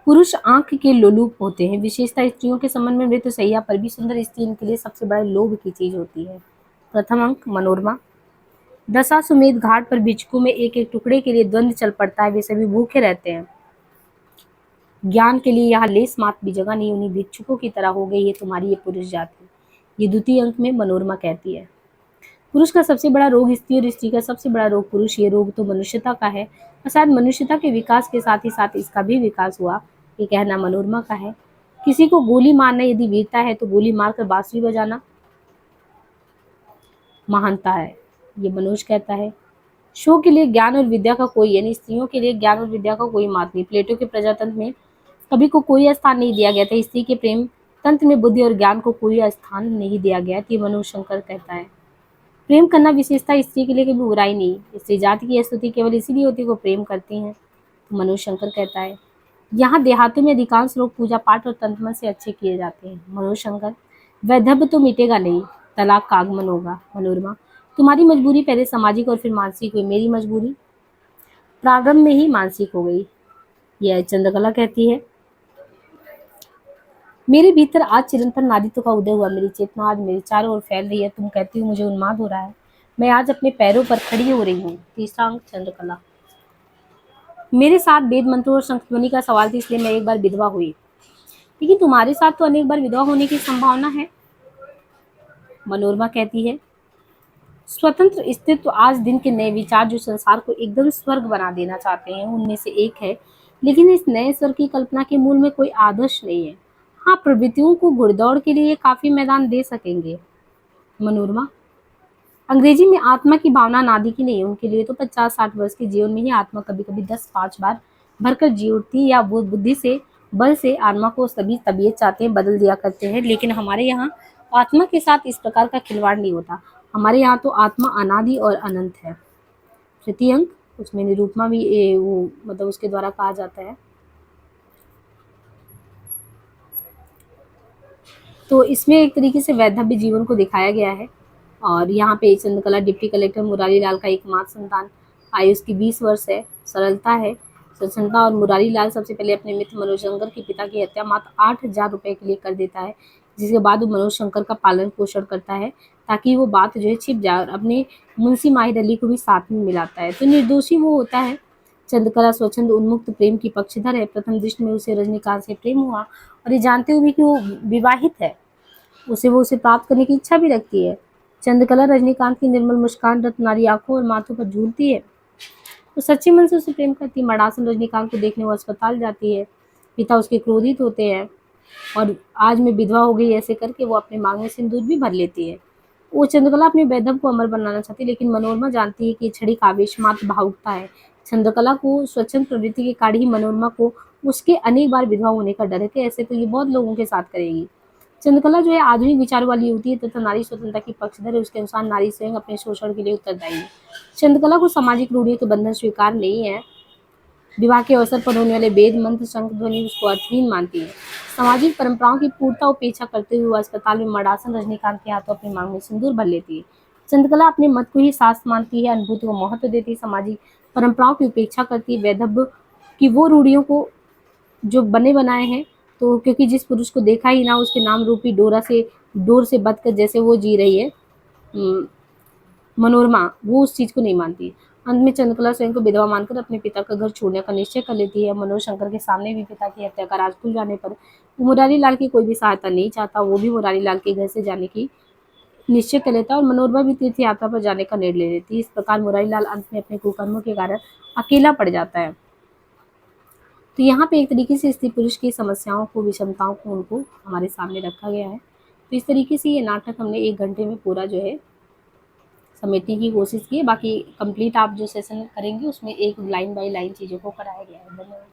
पुरुष आंख के लोलुप होते हैं, विशेषता स्त्रियों के संबंध में मृत्यु सैया पर भी सुंदर स्त्री इनके लिए सबसे बड़ा लोभ की चीज होती है। प्रथम अंक मनोरमा, दशाश्वमेध घाट पर भिक्षुकों में एक एक टुकड़े के लिए द्वंद्व चल पड़ता है, वे सभी भूखे रहते हैं। ज्ञान के लिए यहाँ लेस मात्र भी जगह नहीं, उन्हीं भिक्षुकों की तरह हो गई है तुम्हारी ये पुरुष जाति। ये द्वितीय अंक में मनोरमा कहती है, पुरुष का सबसे बड़ा रोग स्त्री और स्त्री का सबसे बड़ा रोग पुरुष। ये रोग तो मनुष्यता का है और शायद मनुष्यता के विकास के साथ ही साथ इसका भी विकास हुआ, ये कहना मनोरमा का है। किसी को गोली मारना यदि वीरता है तो गोली मारकर बांसुरी बजाना महानता है, ये मनोज कहता है। शो के लिए ज्ञान और विद्या का कोई, यानी स्त्रियों के लिए ज्ञान और विद्या का कोई मात नहीं। प्लेटो के प्रजातंत्र में कभी को कोई स्थान नहीं दिया गया था, स्त्री के प्रेम तंत्र में बुद्धि और ज्ञान को कोई स्थान नहीं दिया गया, ये मनोज शंकर कहता है। प्रेम करना विशेषता स्त्री के लिए कभी बुराई नहीं, स्त्री जाति की स्तुति केवल इसीलिए होती है वो प्रेम करती हैं, तो मनोज शंकर कहता है। यहाँ देहातों में अधिकांश लोग पूजा पाठ और तंत्र से अच्छे किए जाते हैं। मनोज शंकर, वैधव्य तो मिटेगा नहीं, तलाक का आगमन होगा। मनोरमा, तुम्हारी मजबूरी पहले सामाजिक और फिर मानसिक हुई, मेरी मजबूरी प्रारंभ में ही मानसिक हो गई। यह चंद्रकला कहती है, मेरे भीतर आज चिरंतन नारित्व का उदय हुआ, मेरी चेतना आज मेरे चारों ओर फैल रही है। तुम कहती हो मुझे उन्माद हो रहा है, मैं आज अपने पैरों पर खड़ी हो रही हूँ। तीसरा अंक चंद्रकला, मेरे साथ वेद मंत्रों और शंखध्वनि का सवाल था, इसलिए मैं एक बार विधवा हुई, लेकिन तुम्हारे साथ तो अनेक बार विधवा होने की संभावना है। मनोरमा कहती है, स्वतंत्र अस्तित्व आज दिन के नए विचार जो संसार को एकदम स्वर्ग बना देना चाहते हैं उनमें से एक है, लेकिन इस नए स्वर्ग की कल्पना के मूल में कोई आदर्श नहीं है। हाँ, प्रवृत्तियों को घुड़दौड़ के लिए काफी मैदान दे सकेंगे। मनोरमा, अंग्रेजी में आत्मा की भावना नादी की नहीं है, उनके लिए तो 50-60 वर्ष के जीवन में ही आत्मा कभी कभी 10-5 बार भरकर जी उठती है, या वो बुद्धि से बल से आत्मा को सभी तबीयत चाहते हैं बदल दिया करते हैं। लेकिन हमारे यहाँ आत्मा के साथ इस प्रकार का खिलवाड़ नहीं होता। हमारे यहाँ तो आत्मा अनादि और अनंत है। तृतीय अंक, उसमें निरूपमा भी वो मतलब उसके द्वारा कहा जाता है। तो इसमें एक तरीके से वैधव्य जीवन को दिखाया गया है। और यहाँ पे चंद्रकला डिप्टी कलेक्टर मुरारी लाल का एकमात्र संतान, आयु उसकी 20 वर्ष है, सरलता है, सज्जनता। और मुरारी लाल सबसे पहले अपने मित्र मनोज शंकर के पिता की हत्या मात्र 8,000 रुपए के लिए कर देता है, जिसके बाद वो मनोज शंकर का पालन पोषण करता है ताकि वो बात जो है छिप जाए, और अपने मुंशी माहिर अली को भी साथ में मिलाता है। तो निर्दोषी वो होता है। चंद्रकला स्वच्छंद उन्मुक्त प्रेम की पक्षधर है। प्रथम दृष्टि में उसे रजनीकांत से प्रेम हुआ, और ये जानते हुए भी कि वो विवाहित है, उसे प्राप्त करने की इच्छा भी रखती है। चंद्रकला रजनीकांत की निर्मल मुस्कान, रत्नारी आंखों और माथों पर झूलती है, तो सच्चे मन से उसे प्रेम करती है। मर्दासन रजनीकांत को देखने वो अस्पताल जाती है। पिता उसके क्रोधित होते हैं, और आज मैं विधवा हो गई ऐसे करके वो अपने मांग में सिंदूर भी भर लेती है। वो चंद्रकला अपने वैधव्य को अमर बनाना चाहती है, लेकिन मनोरमा जानती है कि ये क्षणिक आवेश मात्र भावुकता है। चंद्रकला को स्वच्छंद प्रवृत्ति के कारण ही मनोरमा को उसके अनेक बार विधवा होने का डर है कि ऐसे तो ये बहुत लोगों के साथ करेगी। चंद्रकला जो है आधुनिक विचारों वाली युवती है तथा नारी स्वतंत्रता की पक्षधर है। उसके अनुसार नारी स्वयं अपने शोषण के लिए उत्तरदायी है। चंद्रकला को सामाजिक रूढ़ियों के बंधन स्वीकार नहीं है। विवाह के अवसर पर होने वाले वेद मंत्र शंख ध्वनि उसको अर्थहीन मानती है। सामाजिक परंपराओं की पूर्णता उपेक्षा करते हुए वह अस्पताल में मर्दासन रजनीकांत के हाथों अपनी मांग में सिंदूर भर लेती है। चंद्रकला अपने मत को ही शास्त्र मानती है, अनुभूति को महत्व देती है, सामाजिक परंपराओं की उपेक्षा करती है, वैधव्य की वो रूढ़ियों को जो बने बनाए हैं। तो क्योंकि जिस पुरुष को देखा ही ना उसके नाम रूपी डोर से बंधकर जैसे वो जी रही है, उम, मनोरमा, वो उस चीज़ को नहीं मानती। अंत में चंद्रकला स्वयं को विधवा मानकर अपने पिता का घर छोड़ने का निश्चय कर लेती है। मनोज शंकर के सामने भी पिता की हत्या का राज खुल जाने पर वो मुरारी लाल की कोई भी सहायता नहीं चाहता। वो भी मुरारी लाल के घर से जाने की निश्चय कर लेता है, और मनोरमा भी तीर्थ यात्रा पर जाने का निर्णय ले लेती है। इस प्रकार मुरारी लाल अंत में अपने कुकर्मों के कारण अकेला पड़ जाता है। तो यहाँ पे एक तरीके से स्त्री पुरुष की समस्याओं को, विषमताओं को उनको हमारे सामने रखा गया है। तो इस तरीके से ये नाटक हमने 1 घंटे में पूरा जो है समेटने की कोशिश की है। बाकी कंप्लीट आप जो सेशन करेंगे उसमें एक लाइन बाय लाइन चीज़ों को कराया गया है। धन्यवाद।